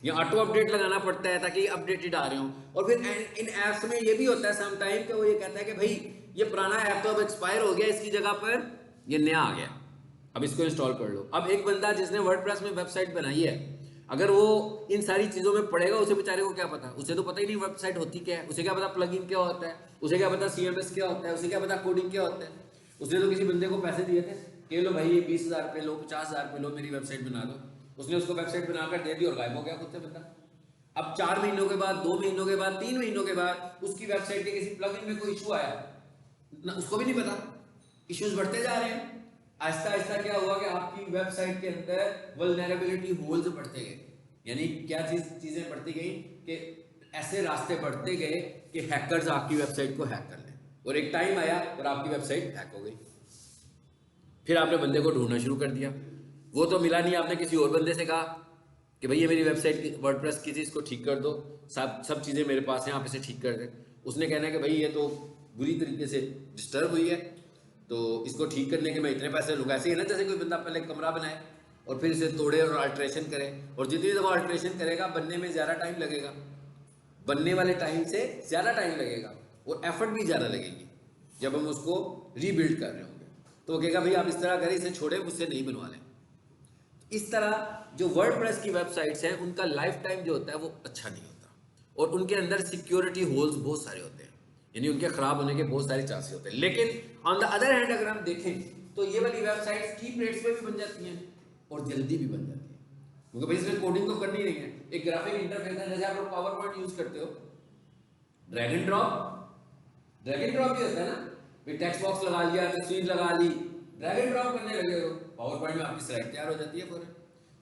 या ऑटो अपडेट लगाना पड़ता है ताकि अपडेटेड आ रहे हो। और फिर इन ऐप्स में ये भी होता है सम टाइम कि वो ये कहता है कि भाई ये पुराना ऐप तो अब एक्सपायर हो गया, इसकी जगह पर ये नया आ गया, अब इसको इंस्टॉल कर लो। अब एक बंदा जिसने वर्डप्रेस में वेबसाइट बनाई है, अगर वो इन सारी चीज़ों में पड़ेगा, उसे बेचारे को क्या पता? उसे तो पता ही नहीं वेबसाइट होती क्या है, उसे क्या पता प्लगइन क्या होता है, उसे क्या पता CMS क्या होता है, उसे क्या पता कोडिंग क्या होता है। उसने तो किसी बंदे को पैसे दिए थे कि लो भाई ये 20,000 रुपये लो, 50,000 रुपये लो, मेरी वेबसाइट बना दो। उसने उसको वेबसाइट बनाकर दे दी और गायब हो गया खुद से बंदा। अब 4 महीनों के बाद, 2 महीनों के बाद, 3 महीनों के बाद उसकी वेबसाइट के किसी प्लगइन में कोई इशू आया ना, उसको भी नहीं पता। इश्यूज बढ़ते जा रहे हैं। आहिस्ता आहिस्ता क्या हुआ कि आपकी वेबसाइट के अंदर वल्नरेबिलिटी होल्स बढ़ते गए। यानी क्या चीजें बढ़ती गई कि ऐसे रास्ते बढ़ते गए कि हैकर्स आपकी वेबसाइट को हैक कर लें, और एक टाइम आया और आपकी वेबसाइट हैक हो गई। फिर आपने बंदे को ढूंढना शुरू कर दिया, वो तो मिला नहीं, आपने किसी और बंदे से कहा कि भाई ये मेरी वेबसाइट वर्डप्रेस की चीज़ को ठीक कर दो, सब चीज़ें मेरे पास हैं, आप इसे ठीक कर दें। उसने कहना है कि भाई ये तो बुरी तरीके से डिस्टर्ब हुई है, तो इसको ठीक करने के मैं इतने पैसे लूँगा। ऐसे ही है ना, जैसे कोई बंदा पहले कमरा बनाए और फिर इसे तोड़े और अल्ट्रेशन करे, और जितनी दफ़ा अल्ट्रेशन करेगा बनने में ज़्यादा टाइम लगेगा, बनने वाले टाइम से ज़्यादा टाइम लगेगा, और एफर्ट भी ज़्यादा लगेगी जब हम उसको रीबिल्ड कर रहे होंगे। तो वो कहेगा भाई आप इस तरह करें, इसे छोड़े, मुझसे नहीं बनवा लें। इस तरह जो वर्डप्रेस की वेबसाइट्स हैं उनका लाइफ टाइम जो होता है वो अच्छा नहीं होता, और उनके अंदर सिक्योरिटी होल्स बहुत सारे होते हैं, यानी उनके खराब होने के बहुत सारे चांसेस होते हैं। लेकिन ऑन द अदर हैंड अगर हम देखें तो ये वाली वेबसाइट्स कीप रेट्स पे भी बन जाती हैं और जल्दी भी बन जाती है, क्योंकि भाई इसमें कोडिंग तो करनी नहीं है। एक ग्राफिक इंटरफेस है, जैसे आप लोग पावर पॉइंट यूज करते हो, ड्रैग एंड ड्रॉप भी होता है ना, फिर टेक्स्ट बॉक्स लगा लिया, तस्वीर लगा ली, ड्रैग एंड ड्रॉप करने लगे हो, पावर पॉइंट में आपकी स्लाइड तैयार हो जाती है फौरन।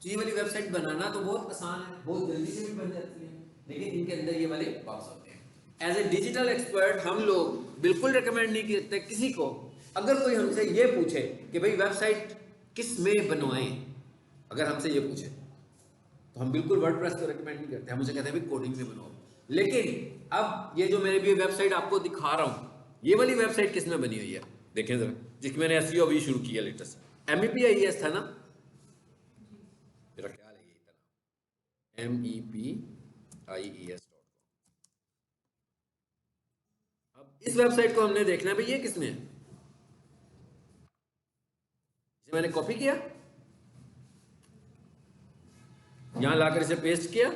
तो ये वाली वेबसाइट बनाना तो बहुत आसान है, बहुत जल्दी से भी बन जाती है, लेकिन इनके अंदर ये वाले बग्स होते हैं। एज ए डिजिटल एक्सपर्ट हम लोग बिल्कुल रिकमेंड नहीं करते किसी को, अगर कोई हमसे ये पूछे कि भाई वेबसाइट किस में बनवाएं, अगर हमसे ये पूछे तो हम बिल्कुल वर्डप्रेस को रिकमेंड नहीं करते, हम उसे कहते हैं भाई कोडिंग में बनाओ। लेकिन अब ये जो मेरे भी वेबसाइट आपको दिखा रहा हूँ, ये वाली वेबसाइट किस में बनी हुई है देखें जरा, जिसकी मैंने SEO अभी शुरू किया लेटेस्ट, MEPIES था ना, मेरा ख्याल है यही था, MEPIES। अब इस वेबसाइट को हमने देखना है भाई ये किसमें है, इसे मैंने कॉपी किया, यहां लाकर इसे पेस्ट किया,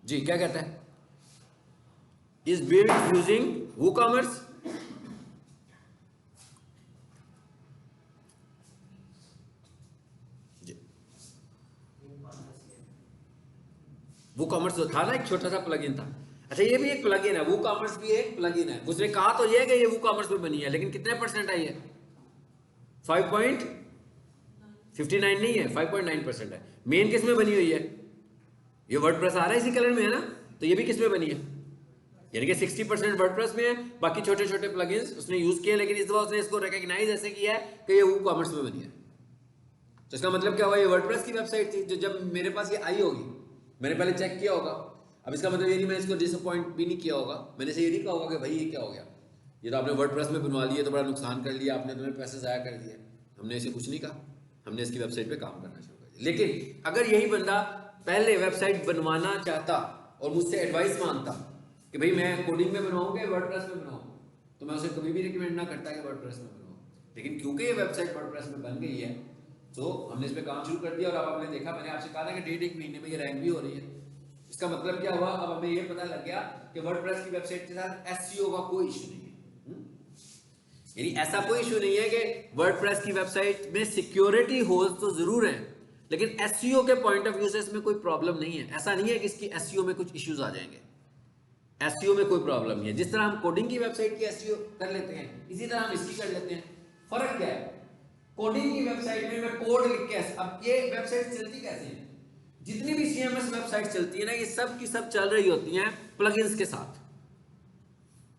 जी क्या कहता है, is build using WooCommerce। WooCommerce तो था ना, एक छोटा सा प्लगइन था। अच्छा ये भी एक प्लगइन है, WooCommerce भी एक प्लगइन है। उसने कहा तो ये है कि ये WooCommerce में बनी है, लेकिन कितने % आई है? 5.59 नहीं है, 5.9% है। मेन किस में बनी हुई है? ये वर्डप्रेस आ रहा है इसी कलर में है ना, तो ये भी किस में बनी है? यानी कि 60% वर्डप्रेस में है, बाकी छोटे छोटे प्लगइन्स उसने यूज किए, लेकिन इस बार उसने इसको रिकॉग्नाइज ऐसे किया है कि ये WooCommerce में बनी है। तो इसका मतलब क्या हुआ, ये वर्डप्रेस की वेबसाइट थी, जो जब मेरे पास ये आई होगी मैंने पहले चेक किया होगा। अब इसका मतलब ये नहीं मैं इसको डिसअपॉइंट भी नहीं किया होगा, मैंने से ये नहीं कहा होगा कि भाई ये क्या हो गया, ये तो आपने वर्डप्रेस में बनवा लिया, तो बड़ा नुकसान कर लिया आपने, तुम्हें पैसे ज़ाया कर दिए। हमने इसे कुछ नहीं कहा, हमने इसकी वेबसाइट पे काम करना शुरू कर दिया। लेकिन अगर यही बंदा पहले वेबसाइट बनवाना चाहता और मुझसे एडवाइस मांगता कि भाई मैं कोडिंग में बनवाऊंगा या वर्डप्रेस में बनाऊँ, तो मैं उसे कभी भी रिकमेंड ना करता कि वर्डप्रेस में बनाऊँ। लेकिन क्योंकि ये वेबसाइट वर्डप्रेस में बन गई है, तो हमने इस पे काम शुरू कर दिया और अब हमने देखा, मैंने आपसे कहा था कि डेढ़ एक महीने में ये रैंक भी हो रही है। इसका मतलब क्या हुआ, अब हमें ये पता लग गया कि वर्डप्रेस की वेबसाइट के साथ एसईओ का कोई इशू नहीं है। यानी ऐसा कोई इशू नहीं है कि वर्डप्रेस की वेबसाइट में सिक्योरिटी होल्स तो जरूर है, लेकिन एसईओ के पॉइंट ऑफ व्यू से इसमें कोई प्रॉब्लम नहीं है। ऐसा नहीं है कि इसकी एसईओ में कुछ इश्यूज आ जाएंगे, एसईओ में कोई प्रॉब्लम नहीं है। जिस तरह हम कोडिंग की वेबसाइट की एसईओ कर लेते हैं, इसी तरह हम इसकी कर लेते हैं। फर्क क्या है, कोडिंग की वेबसाइट में मैं कोड लिख के, अब ये वेबसाइट चलती कैसे है, जितनी भी सीएमएस वेबसाइट चलती है ना, ये सब की सब चल रही होती हैं प्लगइन्स के साथ।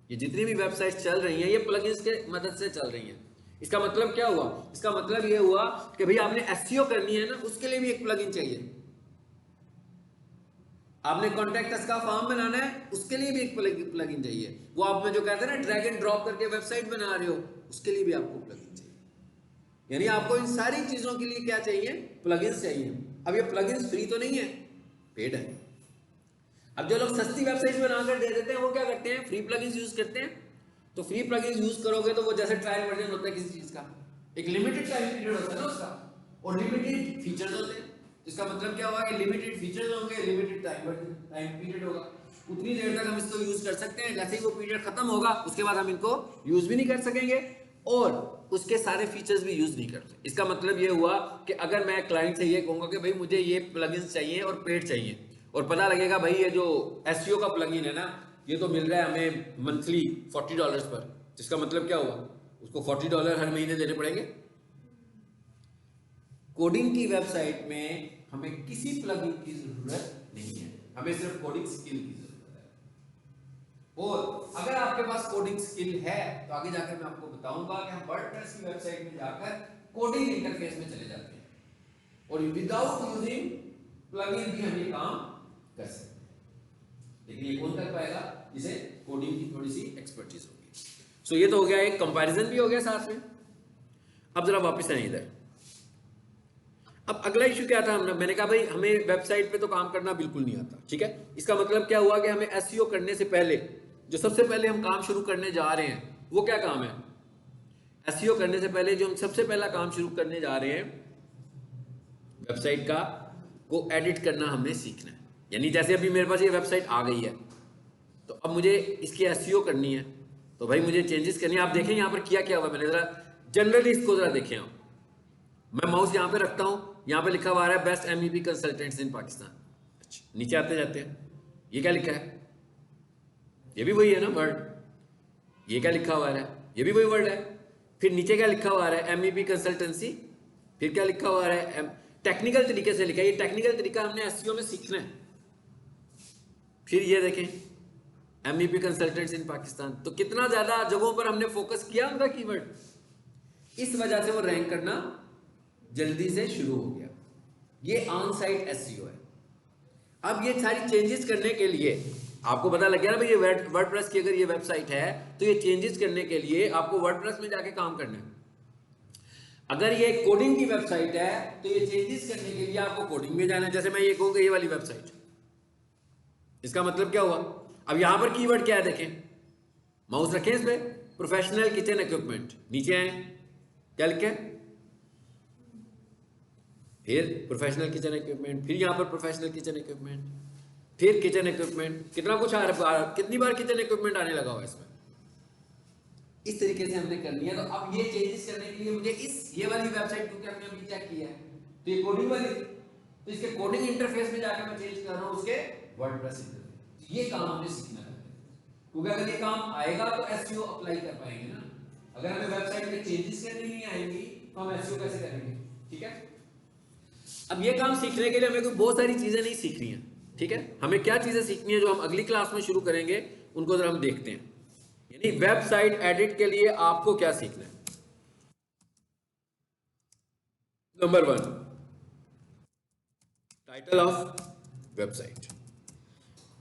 ये जितनी भी वेबसाइट चल रही हैं ये प्लगइन्स के मदद से चल रही हैं। इसका मतलब क्या हुआ, इसका मतलब ये हुआ कि भाई आपने एसईओ करनी है ना, उसके लिए भी एक प्लगइन चाहिए। आपने कॉन्टैक्ट अस का फॉर्म बनाना है, उसके लिए भी एक प्लगइन चाहिए। वो आप में जो कहते हैं ना ड्रैग एंड ड्रॉप करके वेबसाइट बना रहे हो, उसके लिए भी आपको प्लगइन चाहिए। यानी आपको इन सारी चीजों के लिए क्या चाहिए, प्लगइन्स चाहिए। अब ये प्लगइन्स फ्री तो नहीं है, पेड है। अब जो लोग सस्ती वेबसाइट बनाकर दे देते हैं वो क्या करते हैं, फ्री प्लगइन्स यूज करते हैं। तो फ्री प्लगइन्स यूज करोगे तो वो जैसे ट्रायल वर्जन होता है किसी चीज का, एक लिमिटेड टाइम पीरियड होता है ना उसका, और लिमिटेड फीचर्स होते हैं। इसका मतलब क्या हुआ कि लिमिटेड फीचर्स होंगे, लिमिटेड टाइम पीरियड होगा, उतनी देर तक हम इसको यूज कर सकते हैं। जैसे ही वो पीरियड खत्म होगा उसके बाद हम इनको यूज भी नहीं कर सकेंगे और उसके सारे फीचर्स भी यूज नहीं कर सकते। इसका मतलब ये हुआ कि अगर मैं क्लाइंट से ये कहूंगा कि भाई मुझे ये प्लगइन्स चाहिए और पेड चाहिए, और पता लगेगा भाई ये जो एसईओ का प्लगइन है ना, ये तो मिल रहा है हमें मंथली $40 पर, जिसका मतलब क्या हुआ, उसको $40 हर महीने देने पड़ेंगे। कोडिंग की वेबसाइट में हमें किसी प्लगइन की जरूरत नहीं है, हमें सिर्फ कोडिंग स्किल की जरूरत है। और अगर आपके पास कोडिंग स्किल है तो आगे जाकर मैं आपको बताऊंगा कि हम वर्डप्रेस की वेबसाइट में जाकर कोडिंग इंटरफेस में चले जाते हैं और विदाउट यूजिंग प्लगइन भी हम ये काम कर सकते हैं। लेकिन ये कौन कर पाएगा, जिसे कोडिंग की थोड़ी सी एक्सपर्टीज होगी। सो ये तो हो गया, एक कंपैरिजन भी हो गया साथ में। अब जरा वापस आए इधर। अब अगला इशू क्या था, मैंने कहा भाई हमें वेबसाइट पे तो काम करना बिल्कुल नहीं आता, ठीक है। इसका मतलब क्या हुआ कि हमें एसईओ करने से पहले जो सबसे पहले हम काम शुरू करने जा रहे हैं वो क्या काम है, एसईओ करने से पहले जो हम सबसे पहला काम शुरू करने जा रहे हैं वेबसाइट का को एडिट करना हमने सीखना है। यानी जैसे अभी मेरे पास ये वेबसाइट आ गई है तो अब मुझे इसकी एसईओ करनी है, तो भाई मुझे चेंजेस करनी है। आप देखें यहाँ पर किया क्या हुआ, मैंने जरा जनरली इसको जरा देखें आप। मैं माउस यहाँ पे रखता हूँ, यहाँ पे लिखा हुआ आ रहा है बेस्ट एमईपी कंसल्टेंट्स इन पाकिस्तान। अच्छा, नीचे आते जाते हैं, ये क्या लिखा है, ये भी वही है ना वर्ड, ये क्या लिखा हुआ है, ये भी वही वर्ड है। फिर नीचे क्या लिखा हुआ आ रहा है, एमईपी कंसल्टेंसी। फिर क्या लिखा हुआ आ रहा है, टेक्निकल तरीके से लिखा है। ये टेक्निकल तरीका हमने एसईओ में सीखना है। फिर ये देखें एमईपी कंसल्टेंट्स इन पाकिस्तान, तो कितना ज्यादा जगहों पर हमने फोकस किया उनका कीवर्ड, इस वजह से वो रैंक करना जल्दी से शुरू हो गया। ये ऑन साइट एसईओ है। अब ये सारी चेंजेस करने के लिए आपको पता लग गया ना भाई, ये वर्डप्रेस की अगर ये वेबसाइट है तो ये चेंजेस करने के लिए आपको वर्डप्रेस में जाके काम करना है। अगर ये कोडिंग की वेबसाइट है तो ये चेंजेस करने के लिए आपको कोडिंग में जाना है। जैसे मैं ये कहूंगा ये वाली वेबसाइट, इसका मतलब क्या हुआ, अब यहां पर कीवर्ड क्या है देखें, माउस रखें इस पे, प्रोफेशनल किचन इक्विपमेंट, नीचे आए क्या लिखे, फिर प्रोफेशनल किचन इक्विपमेंट, फिर यहां पर प्रोफेशनल किचन इक्विपमेंट, फिर किचन इक्विपमेंट। कितना कुछ आ रहा है, कितनी बार किचन इक्विपमेंट आने लगा हुआ इसमें। इस तरीके से हमने करनी है। तो अब ये चेंजेस करने के लिए मुझे ये वाली वेबसाइट क्योंकि हमने अभी चेक किया है तो ये कोडिंग वाली, तो इसके कोडिंग इंटरफेस में जाकर मैं चेंज कर रहा हूं उसके वर्डप्रेस इंटरफेस। ये काम हमें सीखना है, क्योंकि अगर ये काम आएगा तो एसईओ अप्लाई कर पाएंगे ना। अगर हमें वेबसाइट में चेंजेस करने नहीं आएंगी तो हम एसईओ कैसे करेंगे, ठीक है। अब ये काम सीखने के लिए हमें कोई बहुत सारी चीजें नहीं सीखनी है, ठीक है। हमें क्या चीजें सीखनी है जो हम अगली क्लास में शुरू करेंगे, उनको जरा हम देखते हैं। यानी वेबसाइट एडिट के लिए आपको क्या सीखना है। Number 1, title of website.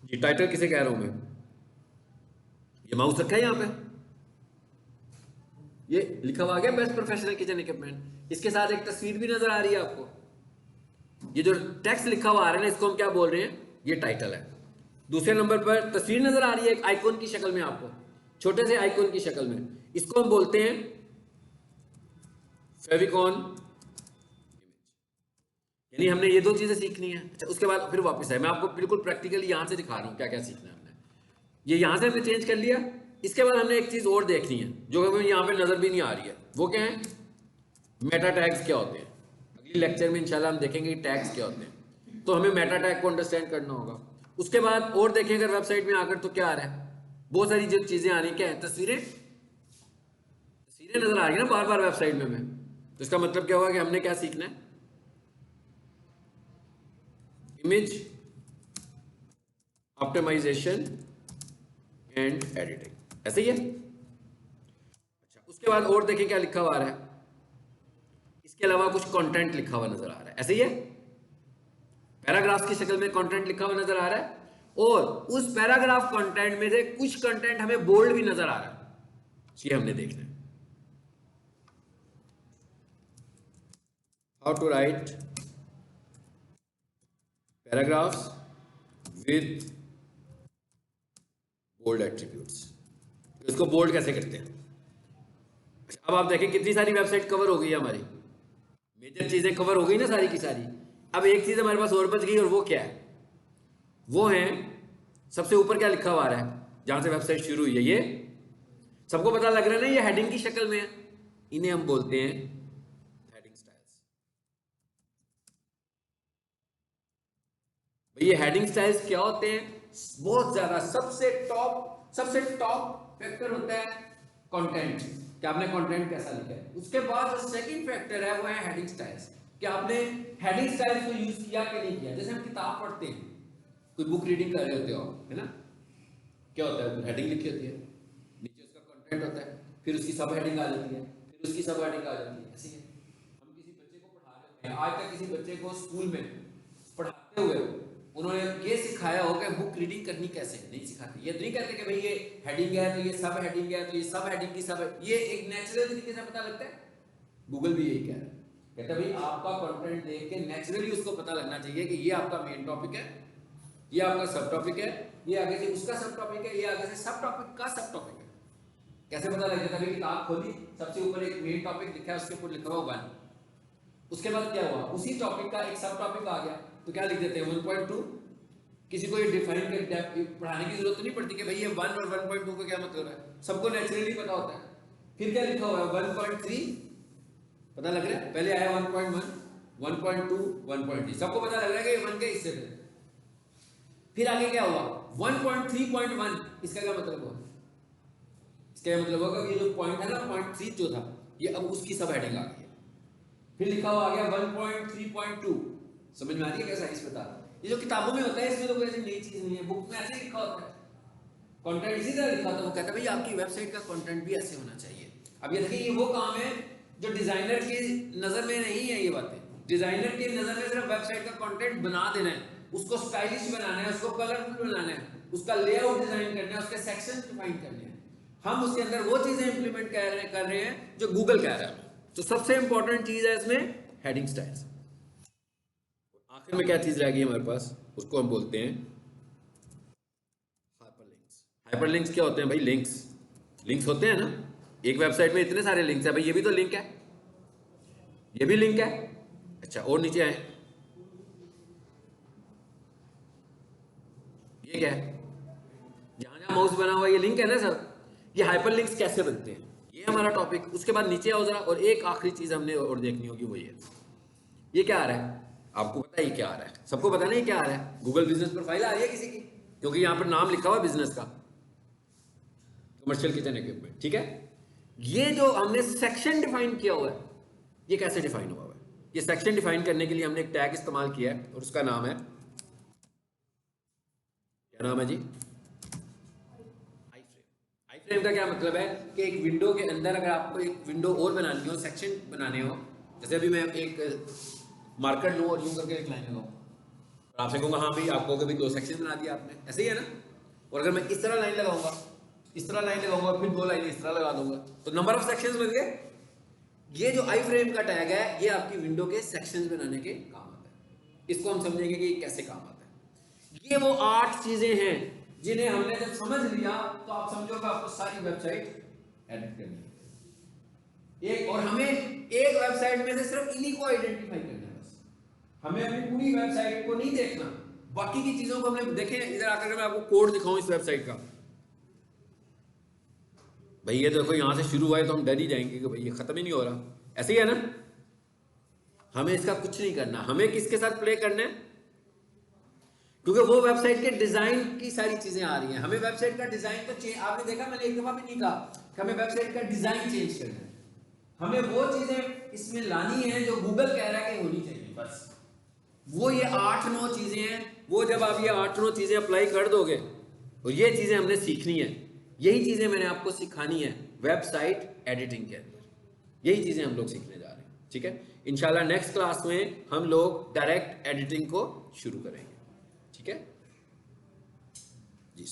ये टाइटल किसे कह रहा हूं मैं, ये माउस रखा है यहां पे, ये लिखा हुआ आ गया बेस्ट प्रोफेशनल किचन इक्विपमेंट, इसके साथ एक तस्वीर भी नजर आ रही है आपको। ये जो टेक्स्ट लिखा हुआ आ रहा है ना, इसको हम क्या बोल रहे हैं, ये टाइटल है। दूसरे नंबर पर तस्वीर नजर आ रही है एक आइकॉन की शक्ल में आपको, छोटे से आइकॉन की शक्ल में, इसको हम बोलते हैं फेविकॉन इमेज। यानी हमने ये 2 चीजें सीखनी है। अच्छा, उसके बाद फिर वापस है, मैं आपको बिल्कुल प्रैक्टिकली यहाँ से दिखा रहा हूँ क्या क्या सीखना है हमने। ये यहाँ से हमने चेंज कर लिया। इसके बाद हमने एक चीज और देखनी है जो हमें यहाँ पे नजर भी नहीं आ रही है, वो क्या है? मेटा टैग्स क्या होते हैं। अगली लेक्चर में इंशाल्लाह हम देखेंगे कि टैग्स क्या होते हैं, तो हमें मेटा टैग को अंडरस्टैंड करना होगा। उसके बाद और देखें अगर वेबसाइट में आकर तो क्या आ रहा है, बहुत सारी जो चीजें आ रही क्या है, तस्वीरें नजर आ रही है ना बार बार वेबसाइट में हमें। तो इसका मतलब क्या होगा कि हमने क्या सीखना है? इमेज ऑप्टिमाइजेशन एंड एडिटिंग, ऐसे ही है। अच्छा, उसके बाद और देखें क्या लिखा हुआ आ रहा है। इसके अलावा कुछ कंटेंट लिखा हुआ नजर आ रहा है, ऐसे ही है। पैराग्राफ की शक्ल में कंटेंट लिखा हुआ नजर आ रहा है, और उस पैराग्राफ कंटेंट में से कुछ कंटेंट हमें बोल्ड भी नजर आ रहा है। ये हमने देखना है। How to write paragraphs with bold attributes, इसको बोल्ड कैसे करते हैं। अब आप देखें कितनी सारी वेबसाइट कवर हो गई है हमारी, मेजर चीजें कवर हो गई ना सारी की सारी। अब एक चीज हमारे पास और बच गई, और वो क्या है? वो है सबसे ऊपर क्या लिखा हुआ आ रहा है, जहां से वेबसाइट शुरू हुई है। ये सबको पता लग रहा है ना, ये हेडिंग की शक्ल में है। इन्हें हम बोलते हैं हेडिंग स्टाइल्स। भाई ये हेडिंग स्टाइल्स क्या होते हैं? बहुत ज्यादा सबसे टॉप फैक्टर होता है कंटेंट, कि आपने कंटेंट कैसा लिखा है। उसके बाद जो सेकंड फैक्टर है वो है हेडिंग स्टाइल्स, कि आपने हेडिंग स्टाइल्स को यूज किया कि नहीं किया। जैसे हम किताब पढ़ते हैं, कोई बुक रीडिंग कर रहे होते हो, है ना, क्या होता है? हेडिंग लिखी होती है, नीचे उसका कंटेंट होता है, फिर उसकी सब हेडिंग आ जाती है, फिर उसकी सब हेडिंग आ जाती है। ऐसे ही हम किसी बच्चे को पढ़ा रहे हैं, आज तक किसी बच्चे को स्कूल में पढ़ाते हुए उन्होंने ये सिखाया हो कि बुक रीडिंग करनी कैसे? नहीं सिखाते। ये नहीं कहते कि भाई ये हेडिंग है तो ये सब हेडिंग है, तो ये सब हेडिंग की सब है। ये एक नेचुरल तरीके से पता लगता है। गूगल भी यही कह रहा है, कहता है भाई आपका कंटेंट देख के नेचुरली उसको पता लगना चाहिए कि ये आपका मेन टॉपिक है, ये आपका सब टॉपिक है, ये आगे से उसका सब टॉपिक है, ये आगे से सब टॉपिक का सब टॉपिक है। कैसे पता लग जाता है? किताब खोली, सबसे ऊपर एक मेन टॉपिक लिखा है, उसके ऊपर लिखा हुआ 1, उसके बाद क्या हुआ, उसी टॉपिक का एक सब टॉपिक आ गया, तो क्या लिख देते हैं 1.2। किसी को ये डिफाइन कर पढ़ाने की जरूरत नहीं पड़ती कि भाई ये 1 और 1.2 का क्या मतलब है, सबको नेचुरली पता होता है। फिर क्या लिखा हुआ है 1.3, पता लग रहा है। पहले आया 1.1, 1.2, 1.3, सबको पता लग रहा है कि ये 1 के हिस्से थे। फिर आगे क्या हुआ 1.3.1, इसका क्या मतलब हुआ? इसका मतलब होगा कि ये जो पॉइंट है ना, पॉइंट 3 जो था, ये अब उसकी सब हेडिंग आ गई है। फिर लिखा हुआ आ गया 1.3.2, समझ में आ रही है कैसा? इस बता, ये जो किताबों में होता है इसमें तो कोई ऐसी नई चीज नहीं है, बुक में ऐसे लिखा होता है, कंटेंट इसी तरह लिखा होता है। वो कहता है भाई आपकी वेबसाइट का कंटेंट भी ऐसे होना चाहिए। अब ये देखिए, ये वो काम है जो डिजाइनर की नजर में नहीं है। ये बातें डिजाइनर की नजर में सिर्फ वेबसाइट का कंटेंट बना देना है, उसको स्टाइलिश बनाना है, उसको कलरफुल बनाना है, उसका लेआउट डिजाइन करना है, उसके सेक्शन डिफाइन करने हैं। हम उसके अंदर वो चीजें इंप्लीमेंट कर रहे हैं जो गूगल कह रहा है। तो सबसे इंपॉर्टेंट चीज है इसमें हेडिंग स्टाइल्स। आखिर में क्या चीज रह गई हमारे पास, उसको हम बोलते हैं हाइपरलिंक्स। हाइपरलिंक्स क्या होते हैं भाई? लिंक्स होते हैं ना, एक वेबसाइट में इतने सारे लिंक्स है भाई, ये भी तो लिंक है, ये भी लिंक है। अच्छा, और नीचे आए, ये क्या है? जहां जहां माउस बना हुआ ये लिंक है ना सर। ये हाइपरलिंक्स कैसे बनते हैं, ये हमारा टॉपिक। उसके बाद नीचे आओ जरा, और एक आखिरी चीज हमने और देखनी होगी, वो ये क्या आ रहा है? आपको पता है ये क्या आ रहा है? सबको पता नहीं क्या आ रहा है? गूगल बिजनेस प्रोफाइल आ रही है किसी की, क्योंकि यहां पर नाम लिखा हुआ बिजनेस का, कमर्शियल किचन इक्विपमेंट, ठीक है। ये जो हमने सेक्शन डिफाइन किया हुआ है, ये कैसे डिफाइन हुआ है? ये सेक्शन डिफाइन करने के लिए हमने एक टैग इस्तेमाल किया है, और उसका नाम है, क्या नाम है जी? आई फ्रेम का क्या मतलब है कि एक विंडो के अंदर अगर आपको एक विंडो और बनानी हो, सेक्शन बनाने हो, जैसे अभी मैं एक मार्कर लूँ और यूं करके एक लाइन लगाऊँ, और आपसे कहूँगा हाँ भाई आपको कभी 2 सेक्शन बना दिया आपने, ऐसे ही है ना। और अगर मैं इस तरह लाइन लगाऊंगा, इस तरह लाइन लगाऊंगा, फिर 2 लाइन इस तरह लगा दूंगा, तो नंबर ऑफ सेक्शंस बन गए। ये जो आई फ्रेम का टैग है, ये आपकी विंडो के सेक्शंस बनाने के काम आता है। इसको हम समझेंगे कि कैसे काम आता है। ये वो 8 चीजें हैं जिन्हें हमने जब समझ लिया तो आप समझो कि आपको सारी वेबसाइट एडिट करनी है। एक और हमें एक वेबसाइट में से सिर्फ इन्हीं को आइडेंटिफाई करना है बस। हमें अपनी पूरी वेबसाइट को नहीं देखना, बाकी की चीजों को हमने देखें। इधर आकर मैं आपको कोड दिखाऊं इस वेबसाइट का, भाई ये देखो यहां से शुरू हुआ है तो हम डर ही जाएंगे कि भाई ये खत्म ही नहीं हो रहा, ऐसे ही है ना। हमें इसका कुछ नहीं करना, हमें किसके साथ प्ले करना है, क्योंकि वो वेबसाइट के डिजाइन की सारी चीजें आ रही हैं। हमें वेबसाइट का डिजाइन तो चेंज, आपने देखा मैंने एक दफा भी नहीं कहा कि हमें वेबसाइट का डिजाइन चेंज करना है। हमें वो चीजें इसमें लानी है जो गूगल कह रहा है कि होनी चाहिए, बस वो ये 8-9 चीजें हैं। वो जब आप ये 8-9 चीजें अप्लाई कर दोगे और ये चीजें हमने सीखनी है, यही चीजें मैंने आपको सिखानी है वेबसाइट एडिटिंग के अंदर, यही चीजें हम लोग सीखने जा रहे हैं। ठीक है, इंशाल्लाह नेक्स्ट क्लास में हम लोग डायरेक्ट एडिटिंग को शुरू करेंगे। ठीक है।